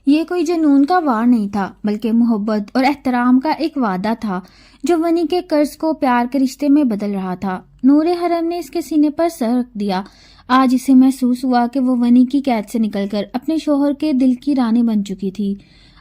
B: یہ کوئی جنون کا وار نہیں تھا، بلکہ محبت اور احترام کا ایک وعدہ تھا جو ونی کے قرض کو پیار کے رشتے میں بدل رہا تھا۔ نور حرم نے اس کے سینے پر سر رکھ دیا۔ آج اسے محسوس ہوا کہ وہ ونی کی قید سے نکل کر اپنے شوہر کے دل کی رانی بن چکی تھی۔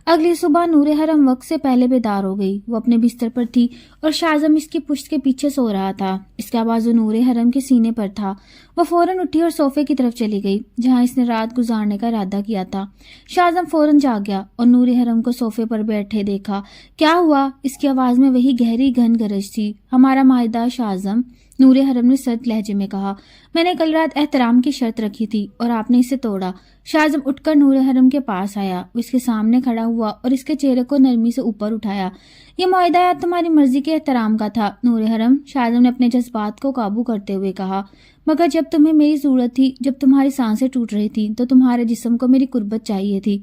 B: اگلی صبح نور حرم وقت سے پہلے بیدار ہو گئی۔ وہ اپنے بستر پر تھی اور شاعظم اس کی پشت کے پیچھے سو رہا تھا۔ اس کا بازو نور حرم کے سینے پر تھا۔ وہ فوراً اٹھی اور صوفے کی طرف چلی گئی جہاں اس نے رات گزارنے کا ارادہ کیا تھا۔ شاعظم فوراً جاگ گیا اور نور حرم کو صوفے پر بیٹھے دیکھا۔ کیا ہوا؟ اس کی آواز میں وہی گہری گھن گرج تھی۔ ہمارا معاہدہ شاعظم، نور حرم نے سرد لہجے میں کہا، میں نے کل رات احترام کی شرط رکھی تھی اور آپ نے اسے توڑا۔ شاعظم اٹھ کر نور حرم کے پاس آیا، وہ اس کے سامنے کھڑا ہوا اور اس کے چہرے کو نرمی سے اوپر اٹھایا۔ یہ معاہدہ یا تمہاری مرضی کے احترام کا تھا نور حرم، شاعظم نے اپنے جذبات کو قابو کرتے ہوئے کہا، مگر جب تمہیں میری ضرورت تھی، جب تمہاری سانسیں ٹوٹ رہی تھی، تو تمہارے جسم کو میری قربت چاہیے تھی۔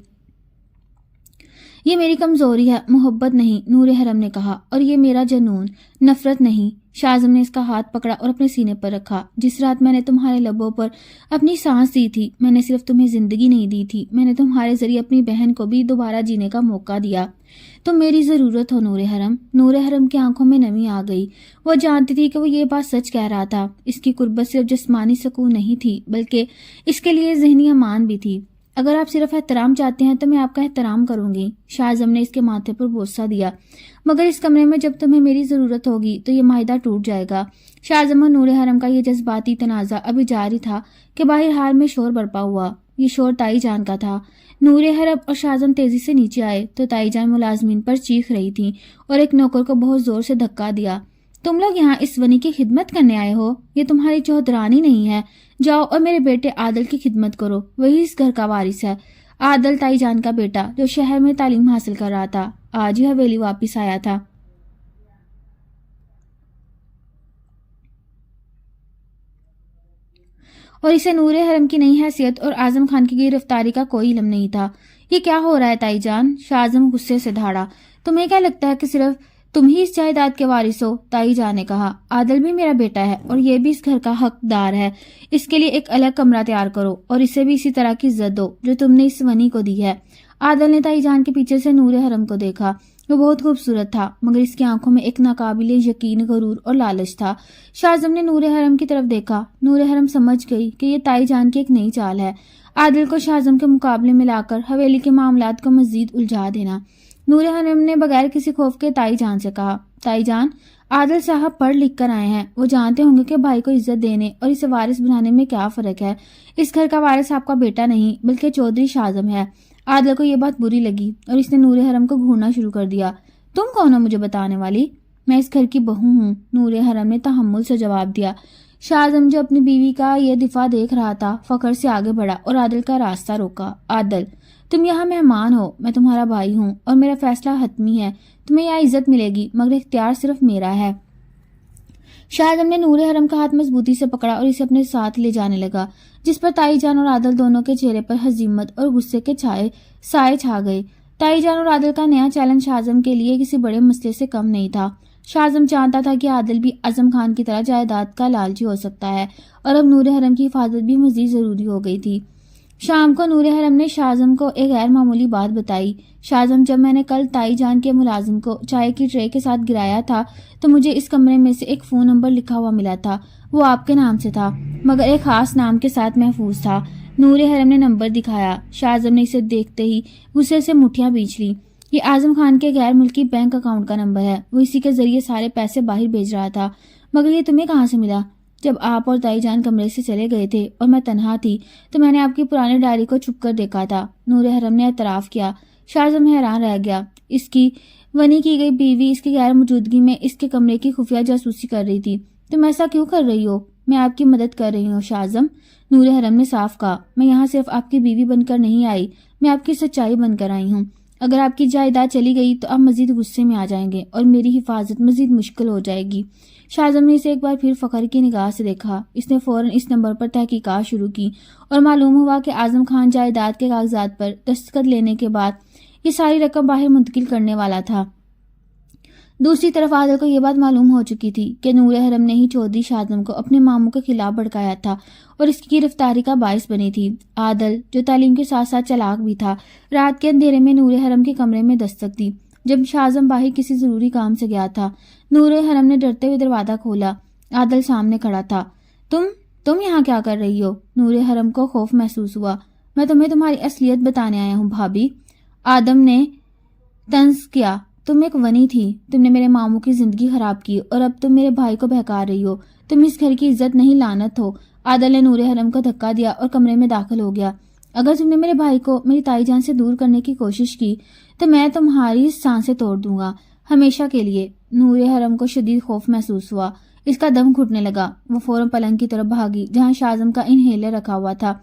B: یہ میری کمزوری ہے، محبت نہیں، نور حرم نے کہا، اور یہ میرا جنون، نفرت نہیں۔ شاعظم نے اس کا ہاتھ پکڑا اور اپنے سینے پر رکھا۔ جس رات میں نے تمہارے لبوں پر اپنی سانس دی تھی، میں نے صرف تمہیں زندگی نہیں دی تھی، میں نے تمہارے ذریعے اپنی بہن کو بھی دوبارہ جینے کا موقع دیا۔ تم میری ضرورت ہو نور حرم۔ نور حرم کی آنکھوں میں نمی آ گئی۔ وہ جانتی تھی کہ وہ یہ بات سچ کہہ رہا تھا۔ اس کی قربت صرف جسمانی سکون نہیں تھی، بلکہ اس کے لیے ذہنی امان بھی تھی۔ اگر آپ صرف احترام چاہتے ہیں تو میں آپ کا احترام کروں گی، شاعظم نے اس کے ماتھے پر بوسہ دیا، مگر اس کمرے میں جب تمہیں میری ضرورت ہوگی تو یہ معاہدہ ٹوٹ جائے گا۔ شاعظم اور نور حرم کا یہ جذباتی تنازع ابھی جاری تھا کہ باہر حال میں شور برپا ہوا۔ یہ شور تائی جان کا تھا۔ نور حرم اور شاعظم تیزی سے نیچے آئے تو تائی جان ملازمین پر چیخ رہی تھی اور ایک نوکر کو بہت زور سے دھکا دیا۔ تم لوگ یہاں اس ونی کی خدمت کرنے آئے ہو؟ یہ تمہاری چودرانی نہیں ہے، جاؤ اور میرے بیٹے عادل کی خدمت کرو، وہی اس گھر کا وارث ہے۔ عادل تائی جان کا بیٹا جو شہر میں تعلیم حاصل کر رہا تھا، آج ہی حویلی واپس آیا تھا۔ اور اسے نور حرم کی نئی حیثیت اور اعظم خان کی گرفتاری کا کوئی علم نہیں تھا۔ یہ کیا ہو رہا ہے تائی جان؟ شاعظم غصے سے دھاڑا۔ تمہیں کیا لگتا ہے کہ صرف تم ہی اس جائیداد کے وارث ہو، تائی جان نے کہا۔ عادل بھی میرا بیٹا ہے اور یہ بھی اس گھر کا حقدار ہے۔ اس کے لیے ایک الگ کمرہ تیار کرو اور اسے بھی اسی طرح کی عزت دو جو تم نے اس ونی کو دی ہے۔ عادل نے تائی جان کے پیچھے سے نور حرم کو دیکھا۔ وہ بہت خوبصورت تھا مگر اس کی آنکھوں میں ایک ناقابل یقین غرور اور لالچ تھا۔ شاہزم نے نور حرم کی طرف دیکھا۔ نور حرم سمجھ گئی کہ یہ تائی جان کی ایک نئی چال ہے، عادل کو شاہزم کے مقابلے میں لا کر حویلی کے معاملات کو مزید الجھا دینا۔ نور حرم نے بغیر کسی خوف کے تائی جان سے کہا، تائی جان، عادل صاحب پڑھ لکھ کر آئے ہیں، وہ جانتے ہوں گے کہ بھائی کو عزت دینے اور اسے وارث بنانے میں کیا فرق ہے۔ اس گھر کا وارث آپ کا بیٹا نہیں بلکہ چودھری شاہزم ہے۔ عادل کو یہ بات بری لگی اور اس نے نور حرم کو گھورنا شروع کر دیا۔ تم کون ہو مجھے بتانے والی؟ میں اس گھر کی بہو ہوں، نور حرم نے تحمل سے جواب دیا۔ شاہزم جو اپنی بیوی کا یہ دفاع دیکھ رہا تھا فخر سے آگے بڑھا اور عادل کا راستہ روکا۔ عادل، تم یہاں مہمان ہو، میں تمہارا بھائی ہوں اور میرا فیصلہ حتمی ہے۔ تمہیں یہاں عزت ملے گی مگر اختیار صرف میرا ہے۔ شاہزم نے نور حرم کا ہاتھ مضبوطی سے پکڑا اور اسے اپنے ساتھ لے جانے لگا، جس پر تائی جان اور عادل دونوں کے چہرے پر ہزیمت اور غصے کے سائے چھا گئے۔ تائی جان اور عادل کا نیا چیلنج شاہزم کے لیے کسی بڑے مسئلے سے کم نہیں تھا۔ شاہزم جانتا تھا کہ عادل بھی اعظم خان کی طرح جائیداد کا لالچی ہو سکتا ہے اور اب نور حرم کی حفاظت بھی مزید ضروری ہو گئی تھی۔ شام کو نور حرم نے شاہزم کو ایک غیر معمولی بات بتائی۔ شاہزم، جب میں نے کل تائی جان کے ملازم کو چائے کی ٹرے کے ساتھ گرایا تھا تو مجھے اس کمرے میں سے ایک فون نمبر لکھا ہوا ملا تھا۔ وہ آپ کے نام سے تھا مگر ایک خاص نام کے ساتھ محفوظ تھا۔ نور حرم نے نمبر دکھایا۔ شاہزم نے اسے دیکھتے ہی غصے سے مٹھیاں بیچ لی۔ یہ اعظم خان کے غیر ملکی بینک اکاؤنٹ کا نمبر ہے، وہ اسی کے ذریعے سارے پیسے باہر بھیج رہا تھا۔ مگر یہ تمہیں کہاں سے ملا؟ جب آپ اور تائی جان کمرے سے چلے گئے تھے اور میں تنہا تھی تو میں نے آپ کی پرانی ڈائری کو چھپ کر دیکھا تھا، نور حرم نے اعتراف کیا۔ شاہزم حیران رہ گیا۔ اس کی ونی کی گئی بیوی اس کی غیر موجودگی میں اس کے کمرے کی خفیہ جاسوسی کر رہی تھی۔ تم ایسا کیوں کر رہی ہو؟ میں آپ کی مدد کر رہی ہوں شاہزم، نور حرم نے صاف کہا۔ میں یہاں صرف آپ کی بیوی بن کر نہیں آئی، میں آپ کی سچائی بن کر آئی ہوں۔ اگر آپ کی جائیداد چلی گئی تو آپ مزید غصے میں آ جائیں گے اور میری حفاظت مزید مشکل ہو جائے گی۔ شاہزم نے اسے ایک بار پھر فخر کی نگاہ سے دیکھا۔ اس نے فوراً اس نمبر پر تحقیقات شروع کی اور معلوم ہوا کہ اعظم خان جائیداد کے کاغذات پر دستخط لینے کے بعد یہ ساری رقم باہر منتقل کرنے والا تھا۔ دوسری طرف عادل کو یہ بات معلوم ہو چکی تھی کہ نور حرم نے ہی چودھری شاہزم کو اپنے ماموں کے خلاف بھڑکایا تھا اور اس کی گرفتاری کا باعث بنی تھی۔ عادل، جو تعلیم کے ساتھ ساتھ چالاک بھی تھا، رات کے اندھیرے میں نور حرم کے کمرے میں دستک دی۔ جب شاہزم باہر کسی ضروری کام سے گیا تھا، نور حرم نے ڈرتے ہوئے دروازہ کھولا۔ عادل سامنے کھڑا تھا۔ تم یہاں کیا کر رہی ہو؟ نور حرم کو خوف محسوس ہوا۔ میں تمہیں تمہاری اصلیت بتانے آیا ہوں بھابھی، آدم نے طنز کیا۔ تم ایک ونی تھی، تم نے میرے ماموں کی زندگی خراب کی اور اب تم میرے بھائی کو بہکا رہی ہو۔ تم اس گھر کی عزت نہیں، لعنت ہو۔ عادل نے نور حرم کو دھکا دیا اور کمرے میں داخل ہو گیا۔ اگر تم نے میرے بھائی کو میری تائی جان سے دور کرنے کی کوشش کی تو میں تمہاری سانسیں توڑ دوں گا، ہمیشہ کے لیے۔ نور حرم کو شدید خوف محسوس ہوا، اس کا دم گھٹنے لگا۔ وہ فوراً پلنگ کی طرف بھاگی جہاں شاہزم کا انہیلر رکھا ہوا تھا۔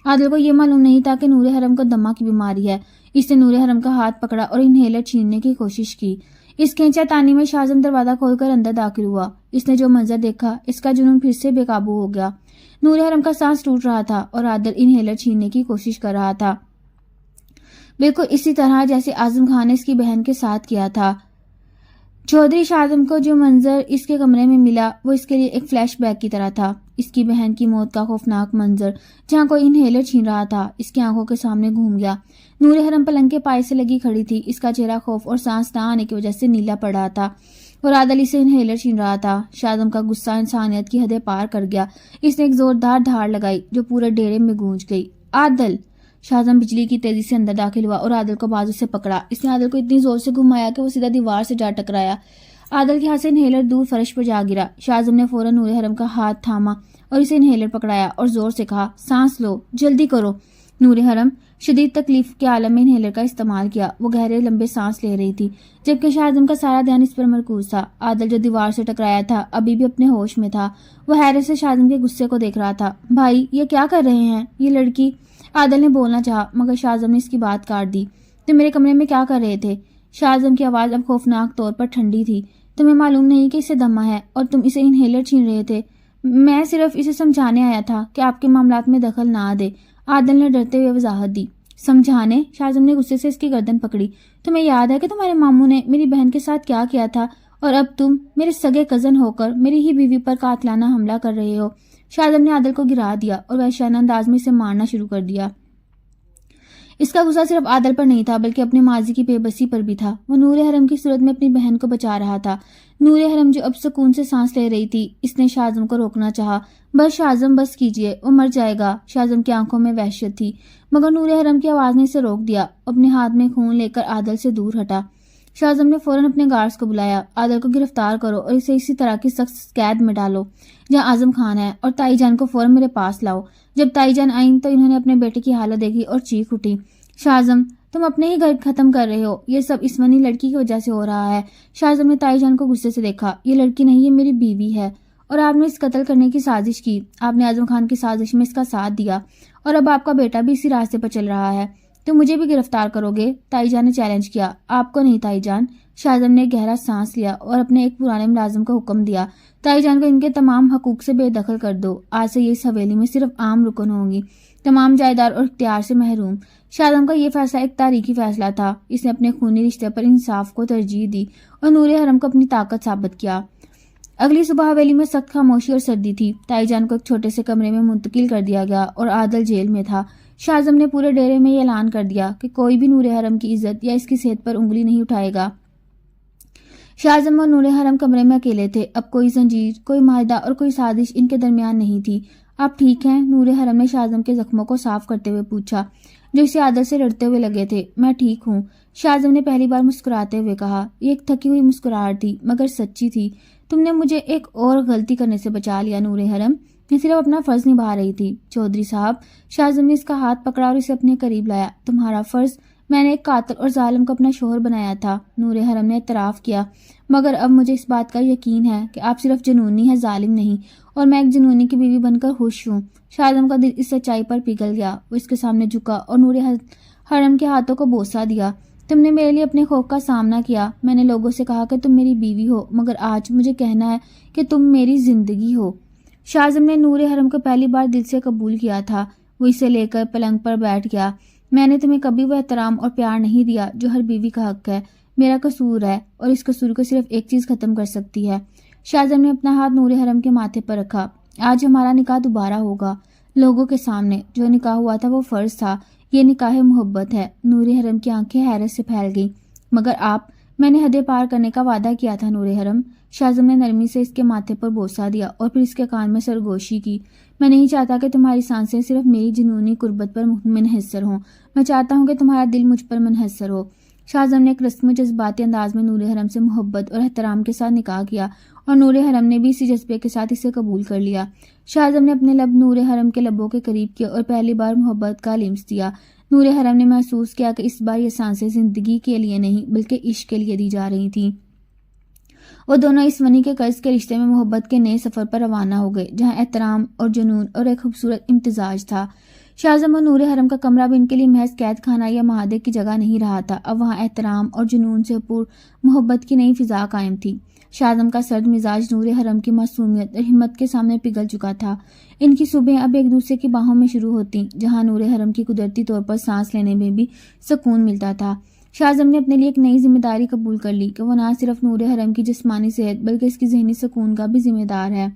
B: عادل کو یہ معلوم نہیں تھا کہ نور حرم کو دمہ کی بیماری ہے۔ اس نے نور حرم کا ہاتھ پکڑا اور انہیلر چھیننے کی کوشش کی۔ اس کھینچا تانی میں شاہزم دروازہ کھول کر اندر داخل ہوا۔ اس نے جو منظر دیکھا، اس کا جنون پھر سے بے قابو ہو گیا۔ نور حرم کا سانس ٹوٹ رہا تھا اور عادل انہیلر چھیننے کی کوشش کر رہا تھا، بالکل اسی طرح جیسے اعظم خان نے اس کی بہن کے ساتھ کیا تھا۔ چودھری شاہزم کو جو منظر اس کے کمرے میں ملا وہ اس کے لیے ایک فلیش بیک کی طرح تھا۔ اس کی بہن کی موت کا خوفناک منظر جہاں کوئی انہیلر چھین رہا تھا اس کی آنکھوں کے سامنے گھوم گیا۔ نور حرم پلنگ کے پائے سے لگی کھڑی تھی، اس کا چہرہ خوف اور سانس نہ آنے کی وجہ سے نیلا پڑ رہا تھا اور عادل اسے انہیلر چھین رہا تھا۔ شاہزم کا غصہ انسانیت کی حدیں پار کر گیا۔ اس نے ایک زوردار دھاڑ لگائی جو پورے ڈیرے میں گونج گئی۔ عادل! شاہزم بجلی کی تیزی سے اندر داخل ہوا اور عادل کو بازو سے پکڑا۔ اس نے عادل کو اتنی زور سے گھمایا کہ وہ سیدھا دیوار سے جا ٹکرایا۔ عادل کے ہاتھ سے انہیلر دور فرش پر جا گرا۔ شاہزم نے فوراً نور حرم کا ہاتھ تھاما اور اسے انہیلر پکڑایا اور زور سے کہا، سانس لو، جلدی کرو۔ نور حرم شدید تکلیف کے عالم میں انہیلر کا استعمال کیا۔ وہ گہرے لمبے سانس لے رہی تھی جبکہ شاہزم کا سارا دھیان اس پر مرکوز تھا۔ عادل جو دیوار سے ٹکرایا تھا ابھی بھی اپنے ہوش میں تھا۔ وہ حیرت سے شاہزم کے غصے کو دیکھ رہا تھا۔ بھائی، یہ کیا کر رہے ہیں یہ لڑکی؟ عادل نے بولنا چاہا مگر شاہزم نے اس کی بات کاٹ دی۔ تم میرے کمرے میں کیا کر رہے تھے؟ شاہزم کی آواز اب خوفناک طور پر ٹھنڈی تھی۔ تمہیں معلوم نہیں کہ اسے دمہ ہے اور تم اسے انہیلر چھین رہے تھے؟ میں صرف اسے سمجھانے آیا تھا کہ آپ کے معاملات میں دخل نہ دے، عادل نے ڈرتے ہوئے وضاحت دی۔ سمجھانے؟ شاہزم نے غصے سے اس کی گردن پکڑی. تمہیں یاد ہے کہ تمہارے ماموں نے میری بہن کے ساتھ کیا کیا تھا، اور اب تم میرے سگے کزن ہو کر میری ہی بیوی پر قاتلانہ حملہ کر رہے ہو. شاہزم نے عادل کو گرا دیا اور وحشیانہ انداز میں اسے مارنا شروع کر دیا. اس کا غصہ صرف عادل پر نہیں تھا بلکہ اپنے ماضی کی بے بسی پر بھی تھا. وہ نور حرم کی صورت میں اپنی بہن کو بچا رہا تھا. نور حرم جو اب سکون سے سانس لے رہی تھی. اس نے شاہزم کو روکنا چاہا. بس شاہزم، بس کیجیے، وہ مر جائے گا. شاہزم کی آنکھوں میں وحشت تھی، مگر نور حرم کی آواز نے اسے روک دیا. اپنے ہاتھ میں خون لے کر عادل سے دور ہٹا. شاہزم نے فوراً اپنے گارڈز کو بلایا. عادل کو گرفتار کرو اور اسے اسی طرح کی سخت قید میں ڈالو جہاں اعظم خان ہے، اور تائی جان کو فوراً میرے پاس لاؤ. جب تائی جان آئیں تو انہوں نے اپنے بیٹے کی حالت دیکھی اور چیخ اٹھی، شاہزم تم اپنے ہی گھر ختم کر رہے ہو، یہ سب اس ونی لڑکی کی وجہ سے ہو رہا ہے. شاہزم نے تائی جان کو غصے سے دیکھا. یہ لڑکی نہیں، یہ میری بیوی ہے، اور آپ نے اس قتل کرنے کی سازش کی. آپ نے اعظم خان کی سازش میں اس کا ساتھ دیا، اور اب آپ کا بیٹا بھی اسی راستے پر چل رہا ہے. تو مجھے بھی گرفتار کرو گے؟ تائی جان نے چیلنج کیا. آپ کو نہیں تائی جان. شاہزم نے گہرا سانس لیا اور اپنے ایک پرانے ملازم کو حکم دیا، تائی جان کو ان کے تمام حقوق سے بے دخل کر دو. آج سے یہ اس حویلی میں صرف عام رکن ہوں گی، تمام جائیداد اور اختیار سے محروم. شاہزم کا یہ فیصلہ ایک تاریخی فیصلہ تھا. اس نے اپنے خونی رشتے پر انصاف کو ترجیح دی اور نور حرم کو اپنی طاقت ثابت کیا. اگلی صبح حویلی میں سخت خاموشی اور سردی تھی. تائی جان کو ایک چھوٹے سے کمرے میں منتقل کر دیا گیا اور عادل جیل میں تھا. شاہزم نے پورے ڈیرے میں یہ اعلان کر دیا کہ کوئی بھی نور حرم کی عزت یا اس کی صحت پر انگلی نہیں اٹھائے گا. شاہزم اور نور حرم کمرے میں اکیلے تھے. اب کوئی زنجیر، کوئی معاہدہ اور کوئی سازش ان کے درمیان نہیں تھی. آپ ٹھیک ہیں؟ نور حرم نے شاہزم کے زخموں کو صاف کرتے ہوئے پوچھا، جو اسے عادل سے لڑتے ہوئے لگے تھے. میں ٹھیک ہوں، شاہزم نے پہلی بار مسکراتے ہوئے کہا. یہ ایک تھکی ہوئی مسکراہٹ تھی مگر سچی تھی. تم نے مجھے ایک اور غلطی کرنے سے بچا لیا نور حرم. میں صرف اپنا فرض نبھا رہی تھی. چودھری صاحب، شاہزم نے اس کا ہاتھ پکڑا اور اسے اپنے قریب لایا. تمہارا فرض؟ میں نے ایک قاتل اور ظالم کو اپنا شوہر بنایا تھا. نور حرم نے اعتراف کیا. مگر اب مجھے اس بات کا یقین ہے کہ آپ صرف جنونی ہیں، ظالم نہیں، اور میں ایک جنونی کی بیوی بن کر خوش ہوں. شاہزم کا دل اس سچائی پر پگھل گیا. وہ اس کے سامنے جھکا اور نور حرم کے ہاتھوں کو بوسہ دیا. تم نے میرے لیے اپنے خوف کا سامنا کیا. میں نے لوگوں سے کہا کہ تم میری بیوی ہو، مگر آج مجھے کہنا ہے کہ تم میری زندگی ہو. شاہزم نے نور حرم کو پہلی بار دل سے قبول کیا تھا. وہ اسے لے کر پلنگ پر بیٹھ گیا. میں نے تمہیں کبھی وہ احترام اور پیار نہیں دیا جو ہر بیوی کا حق ہے. میرا قصور ہے، اور اس قصور کو صرف ایک چیز ختم کر سکتی ہے. شاہزم نے اپنا ہاتھ نور حرم کے ماتھے پر رکھا. آج ہمارا نکاح دوبارہ ہوگا، لوگوں کے سامنے. جو نکاح ہوا تھا وہ فرض تھا، یہ نکاح محبت ہے. نور حرم کی آنکھیں حیرت سے پھیل گئیں. مگر آپ، میں نے حدیں پار کرنے کا وعدہ کیا تھا نور حرم. شاہزم نے نرمی سے اس کے ماتھے پر بوسہ دیا اور پھر اس کے کان میں سرگوشی کی. میں نہیں چاہتا کہ تمہاری سانسیں صرف میری جنونی قربت پر منحصر ہوں. میں چاہتا ہوں کہ تمہارا دل مجھ پر منحصر ہو. شاہزم نے ایک رسمی جذباتی انداز میں نور حرم سے محبت اور احترام کے ساتھ نکاح کیا، اور نور حرم نے بھی اسی جذبے کے ساتھ اسے قبول کر لیا. شاہزم نے اپنے لب نور حرم کے لبوں کے قریب کیے اور پہلی بار محبت کا لمس دیا. نور حرم نے محسوس کیا کہ اس بار یہ سانسیں زندگی کے لیے نہیں بلکہ عشق کے لیے دی جا رہی تھیں. وہ دونوں اس ونی کے قرض کے رشتے میں محبت کے نئے سفر پر روانہ ہو گئے، جہاں احترام اور جنون اور ایک خوبصورت امتزاج تھا. شاہزم اور نور حرم کا کمرہ بھی ان کے لیے محض قید خانہ یا معاہدے کی جگہ نہیں رہا تھا. اب وہاں احترام اور جنون سے پر محبت کی نئی فضا قائم تھی. شاہزم کا سرد مزاج نور حرم کی معصومیت اور ہمت کے سامنے پگھل چکا تھا. ان کی صبح اب ایک دوسرے کی باہوں میں شروع ہوتی، جہاں نور حرم کی قدرتی طور پر سانس لینے میں بھی سکون ملتا تھا. شاہزم نے اپنے لیے ایک نئی ذمہ داری قبول کر لی کہ وہ نہ صرف نور حرم کی جسمانی صحت بلکہ اس کی ذہنی سکون کا بھی ذمہ دار ہے.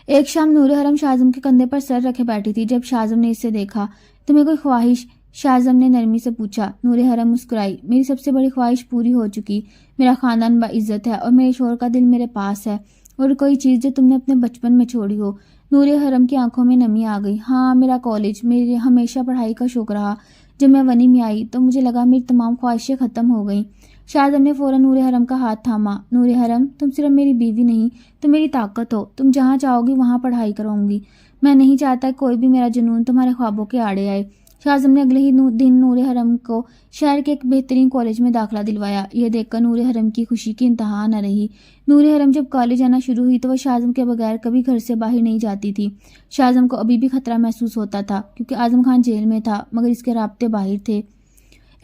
B: ایک شام نور حرم شاہزم کے کندھے پر سر رکھے بیٹھی تھی. جب شاہزم نے اسے دیکھا، تمہیں کوئی خواہش؟ شاہزم نے نرمی سے پوچھا. نور حرم مسکرائی. میری سب سے بڑی خواہش پوری ہو چکی. میرا خاندان باعزت ہے اور میرے شوہر کا دل میرے پاس ہے، اور کوئی چیز جو تم نے اپنے بچپن میں چھوڑی ہو. نور حرم کی آنکھوں میں نمی آ گئی. ہاں، میرا کالج، میرے ہمیشہ پڑھائی کا شوق رہا. جب میں ونی میں آئی تو مجھے لگا میری تمام خواہشیں ختم ہو گئیں. شاہزم نے فوراً نور حرم کا ہاتھ تھاما. نور حرم، تم صرف میری بیوی نہیں، تم میری طاقت ہو. تم جہاں چاہو گی وہاں پڑھائی کراؤں گی. میں نہیں چاہتا کوئی بھی میرا جنون تمہارے خوابوں کے آڑے آئے. شاہزم نے اگلے ہی دن نور حرم کو شہر کے ایک بہترین کالج میں داخلہ دلوایا. یہ دیکھ کر نور حرم کی خوشی کی انتہا نہ رہی. نور حرم جب کالج آنا شروع ہوئی تو وہ شاہزم کے بغیر کبھی گھر سے باہر نہیں جاتی تھی. شاہزم کو ابھی بھی خطرہ محسوس ہوتا تھا کیونکہ اعظم خان جیل میں تھا، مگر اس کے رابطے باہر تھے.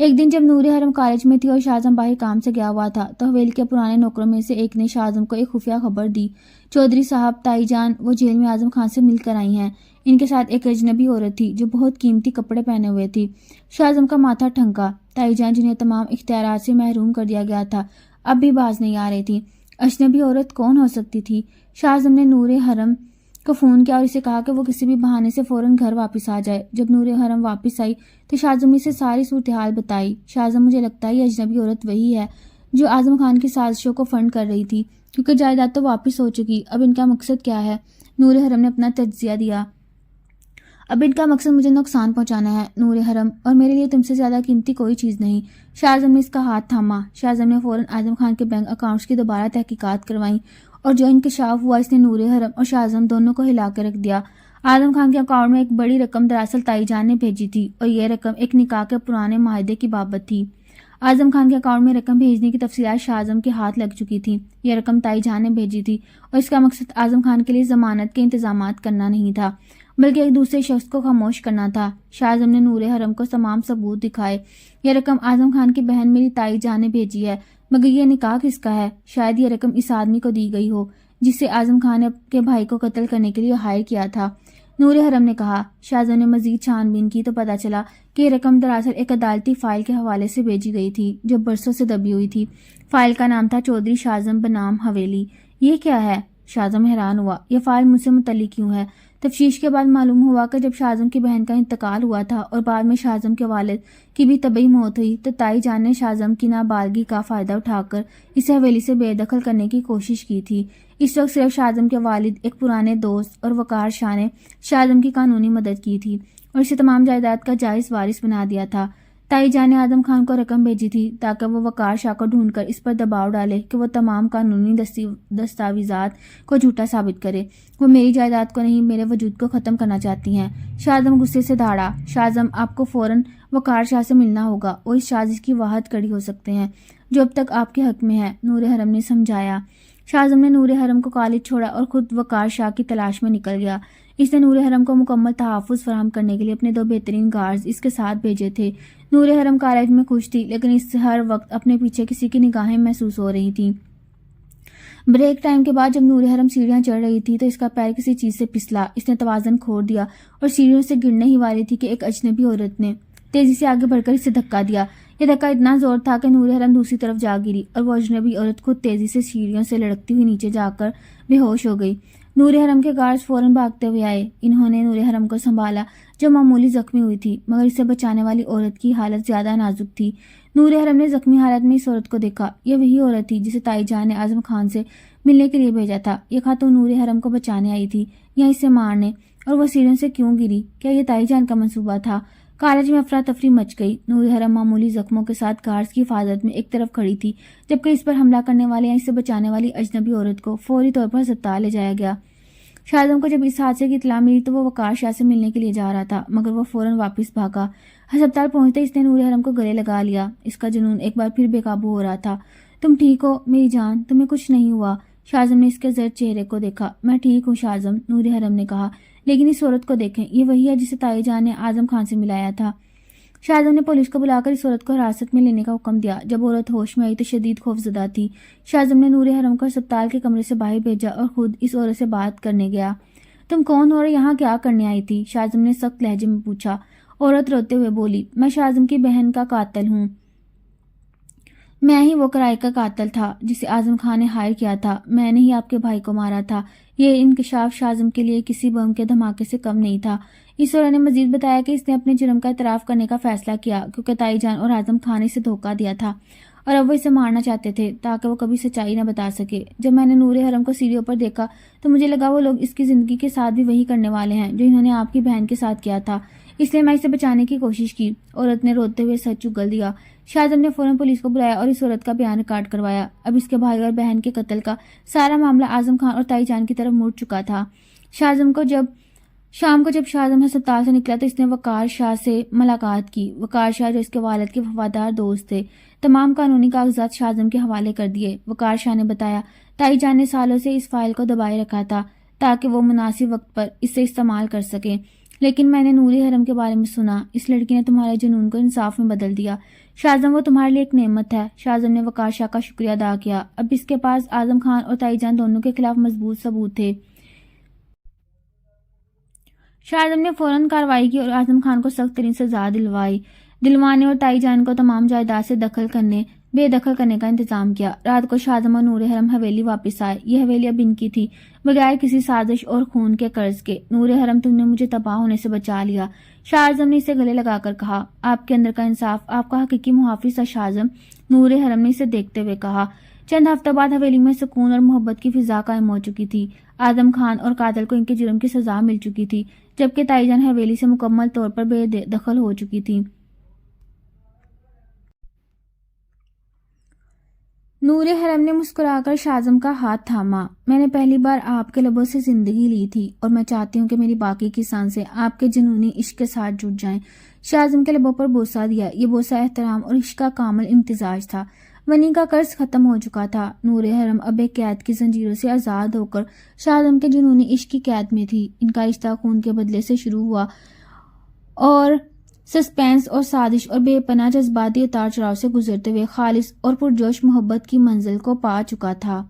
B: ایک دن جب نور حرم کالج میں تھی اور شاہزم باہر کام سے گیا ہوا تھا تو حویلی کے پرانے نوکروں میں سے ایک نے شاہزم کو ایک خفیہ خبر دی۔ چودھری صاحب، تائی جان وہ جیل میں اعظم خان سے مل کر آئی ہیں۔ ان کے ساتھ ایک اجنبی عورت تھی جو بہت قیمتی کپڑے پہنے ہوئے تھی۔ شاہزم کا ماتھا ٹھنکا۔ تائی جان جنہیں تمام اختیارات سے محروم کر دیا گیا تھا اب بھی باز نہیں آ رہی تھی۔ اجنبی عورت کون ہو سکتی تھی؟ شاہزم نے نور حرم کو فون کیا اور اسے کہا کہ وہ کسی بھی بہانے سے فوراً گھر واپس آ جائے۔ جب نور حرم واپس آئی تو شاہزم نے اسے ساری صورتحال بتائی۔ شاہزم، مجھے لگتا ہے یہ اجنبی عورت وہی ہے جو اعظم خان کی سازشوں کو فنڈ کر رہی تھی، کیونکہ جائیداد تو واپس ہو چکی، اب ان کا مقصد کیا ہے؟ نور حرم نے اپنا تجزیہ دیا۔ اب ان کا مقصد مجھے نقصان پہنچانا ہے نور حرم، اور میرے لیے تم سے زیادہ قیمتی کوئی چیز نہیں۔ شاہزم نے اس کا ہاتھ تھاما۔ شاہزم نے فوراً اعظم خان کے بینک اکاؤنٹس کی دوبارہ تحقیقات کروائیں، اور جو انکشاف ہوا اس نے نور حرم اور شاہزم دونوں کو ہلا کے رکھ دیا۔ اعظم خان کے اکاؤنٹ میں ایک بڑی رقم دراصل تائی جان نے بھیجی تھی، اور یہ رقم ایک نکاح کے پرانے معاہدے کی بابت تھی۔ اعظم خان کے اکاؤنٹ میں رقم بھیجنے کی تفصیلات شاہزم کے ہاتھ لگ چکی تھیں۔ یہ رقم تائی جان نے بھیجی تھی، اور اس کا مقصد اعظم خان کے لیے ضمانت کے انتظامات کرنا نہیں تھا، بلکہ ایک دوسرے شخص کو خاموش کرنا تھا۔ شاہزم نے نور حرم کو تمام ثبوت دکھائے۔ یہ رقم اعظم خان کی بہن میری تائی جان نے بھیجی ہے، مگر یہ نکاح کس کا ہے؟ شاید یہ رقم اس آدمی کو دی گئی ہو جسے اعظم خان نے اپنے بھائی کو قتل کرنے کے لیے ہائر کیا تھا، نور حرم نے کہا۔ شاہزم نے مزید چھان بین کی تو پتہ چلا کہ یہ رقم دراصل ایک عدالتی فائل کے حوالے سے بھیجی گئی تھی جو برسوں سے دبی ہوئی تھی۔ فائل کا نام تھا چودھری شاہزم بنام حویلی۔ یہ کیا ہے؟ شاہزم حیران ہوا۔ یہ فائل مجھ سے متعلق کیوں ہے؟ تفتیش کے بعد معلوم ہوا کہ جب شاہزم کی بہن کا انتقال ہوا تھا اور بعد میں شاہزم کے والد کی بھی طبعی موت ہوئی تو تائی جان نے شاہزم کی نابالغی کا فائدہ اٹھا کر اسے حویلی سے بے دخل کرنے کی کوشش کی تھی۔ اس وقت صرف شاہزم کے والد، ایک پرانے دوست اور وقار شاہ نے شاہزم کی قانونی مدد کی تھی اور اسے تمام جائیداد کا جائز وارث بنا دیا تھا۔ تائی جان نے اعظم خان کو رقم بھیجی تھی تاکہ وہ وقار شاہ کو ڈھونڈ کر اس پر دباؤ ڈالے کہ وہ تمام قانونی دستاویزات کو جھوٹا ثابت کرے۔ وہ میری جائیداد کو نہیں، میرے وجود کو ختم کرنا چاہتی ہیں۔ شاہزم غصے سے دھاڑا۔ شاہزم، آپ کو فوراً وقار شاہ سے ملنا ہوگا، وہ اس سازش کی واحد کڑی ہو سکتے ہیں جو اب تک آپ کے حق میں ہے، نور حرم نے سمجھایا۔ شاہزم نے نور حرم کو کالج چھوڑا اور خود وقار شاہ کی تلاش میں نکل گیا۔ اس نے نور حرم کو مکمل تحفظ فراہم کرنے کے لیے اپنے 2 بہترین گارڈز اس کے ساتھ بھیجے تھے۔ نور حرم کالج میں خوش تھی، لیکن اس سے ہر وقت اپنے پیچھے کسی کی نگاہیں محسوس ہو رہی تھیں۔ بریک ٹائم کے بعد جب نور حرم سیڑھیاں چڑھ رہی تھی تو اس کا پیر کسی چیز سے پھسلا۔ اس نے توازن کھو دیا اور سیڑھیوں سے گرنے ہی والی تھی کہ ایک اجنبی عورت نے تیزی سے آگے بڑھ کر اسے دھکا دیا۔ یہ دھکا اتنا زور تھا کہ نور حرم دوسری طرف جا گری اور وہ اجنبی عورت خود تیزی سے سیڑھیوں سے لڑکتی ہوئی نیچے جا کر بے ہوش ہو گئی۔ نور حرم کے گارڈز فوراً بھاگتے ہوئے آئے۔ انہوں نے نور حرم کو سنبھالا جو معمولی زخمی ہوئی تھی، مگر اسے بچانے والی عورت کی حالت زیادہ نازک تھی۔ نور حرم نے زخمی حالت میں اس عورت کو دیکھا۔ یہ وہی عورت تھی جسے تائی جان نے اعظم خان سے ملنے کے لیے بھیجا تھا۔ یہ خاتون نور حرم کو بچانے آئی تھی یا اسے مارنے؟ اور وہ سیڑھیوں سے کیوں گری؟ کیا یہ تائی جان کا منصوبہ تھا؟ کالج میں افراتفری مچ گئی۔ نور حرم معمولی زخموں کے ساتھ گارڈز کی حفاظت میں ایک طرف کھڑی تھی، جبکہ اس پر حملہ کرنے والے یا اسے بچانے والی اجنبی عورت کو فوری طور پر ہسپتال لے جایا گیا۔ شاہزم کو جب اس حادثے کی اطلاع ملی تو وہ وقار شاہ سے ملنے کے لیے جا رہا تھا، مگر وہ فوراً واپس بھاگا۔ ہسپتال پہنچتے اس نے نور حرم کو گلے لگا لیا۔ اس کا جنون ایک بار پھر بے قابو ہو رہا تھا۔ تم ٹھیک ہو میری جان؟ تمہیں کچھ نہیں ہوا؟ شاہزم نے اس کے زرد چہرے کو دیکھا۔ میں ٹھیک ہوں شاہزم، نور حرم نے کہا، لیکن اس عورت کو دیکھیں، یہ وہی ہے جسے تائی جان نے اعظم خان سے ملایا تھا۔ شاہزم نے پولیس کو بلا کر اس عورت کو حراست میں لینے کا حکم دیا۔ جب عورت ہوش میں آئی تو شدید خوفزدہ تھی۔ شاہزم نے نور حرم کو ہسپتال کے کمرے سے باہر بھیجا اور خود اس عورت سے بات کرنے گیا۔ تم کون ہو اور یہاں کیا کرنے آئی تھی؟ شاہزم نے سخت لہجے میں پوچھا۔ عورت روتے ہوئے بولی، میں شاہزم کی بہن کا قاتل ہوں۔ میں ہی وہ کرائے کا قاتل تھا جسے اعظم خان نے ہائر کیا تھا۔ میں نے ہی آپ کے بھائی کو مارا تھا۔ یہ انکشاف شاہزم کے لیے کسی بم کے دھماکے سے کم نہیں تھا۔ اس عورت نے مزید بتایا کہ اس نے اپنے جرم کا اعتراف کرنے کا فیصلہ کیا کیونکہ تائی جان اور اعظم خان نے اسے دھوکہ دیا تھا اور اب وہ اسے مارنا چاہتے تھے تاکہ وہ کبھی سچائی نہ بتا سکے۔ جب میں نے نور حرم کو سیڑھیوں پر دیکھا تو مجھے لگا وہ لوگ اس کی زندگی کے ساتھ بھی وہی کرنے والے ہیں جو انہوں نے آپ کی بہن کے ساتھ کیا تھا، اس لیے میں اسے بچانے کی کوشش کی۔ عورت نے روتے ہوئے سر چگل دیا۔ شاہزم نے فوراً پولیس کو بلایا اور اس عورت کا بیان ریکارڈ کروایا۔ اب اس کے بھائی اور بہن کے قتل کا سارا معاملہ اعظم خان اور تائی جان کی طرف مڑ چکا تھا۔ شام کو جب شاہزم ہسپتال سے نکلا تو اس نے وقار شاہ سے ملاقات کی۔ وقار شاہ جو اس کے والد کے وفادار دوست تھے، تمام قانونی کاغذات شاہزم کے حوالے کر دیے۔ وقار شاہ نے بتایا تائی جان نے سالوں سے اس فائل کو دبائے رکھا تھا تاکہ وہ مناسب وقت پر اسے استعمال کر سکیں۔ لیکن میں نے نور حرم کے بارے میں سنا، اس لڑکی نے تمہارے جنون کو انصاف میں بدل دیا۔ شاہزم وہ تمہارے لیے ایک نعمت ہے۔ شاہزم نے وقار شاہ کا شکریہ ادا کیا۔ اب اس کے پاس اعظم خان اور تائی جان دونوں کے خلاف مضبوط ثبوت تھے۔ شاہزم نے فوراً کارروائی کی اور اعظم خان کو سخت ترین سزا دلوانے اور تائی جان کو تمام جائیداد سے بے دخل کرنے کا انتظام کیا۔ رات کو شاہزم اور نور حرم حویلی واپس آئے۔ یہ حویلی اب ان کی تھی، بغیر کسی سازش اور خون کے قرض کے۔ نور حرم، تم نے مجھے تباہ ہونے سے بچا لیا۔ شاہزم نے اسے گلے لگا کر کہا۔ آپ کے اندر کا انصاف آپ کا حقیقی محافظ ہے شاہزم، نور حرم نے اسے دیکھتے ہوئے کہا۔ چند ہفتوں بعد حویلی میں سکون اور محبت کی فضا قائم ہو چکی تھی۔ اعظم خان اور قاتل کو ان کے جرم کی سزا مل چکی تھی، جبکہ تائی جان حویلی سے مکمل طور پر بے دخل ہو چکی تھی۔ نور حرم نے مسکرا کر شاہزم کا ہاتھ تھاما۔ میں نے پہلی بار آپ کے لبوں سے زندگی لی تھی اور میں چاہتی ہوں کہ میری باقی کی سانسیں آپ کے جنونی عشق کے ساتھ جڑ جائیں۔ شاہزم کے لبوں پر بوسہ دیا۔ یہ بوسہ احترام اور عشق کا کامل امتزاج تھا۔ ونی کا قرض ختم ہو چکا تھا۔ نور حرم اب ایک قید کی زنجیروں سے آزاد ہو کر شاہزم کے جنونی عشق کی قید میں تھی۔ ان کا رشتہ خون کے بدلے سے شروع ہوا اور سسپینس اور سازش اور بے پناہ جذباتی اتار چڑھاؤ سے گزرتے ہوئے خالص اور پرجوش محبت کی منزل کو پا چکا تھا۔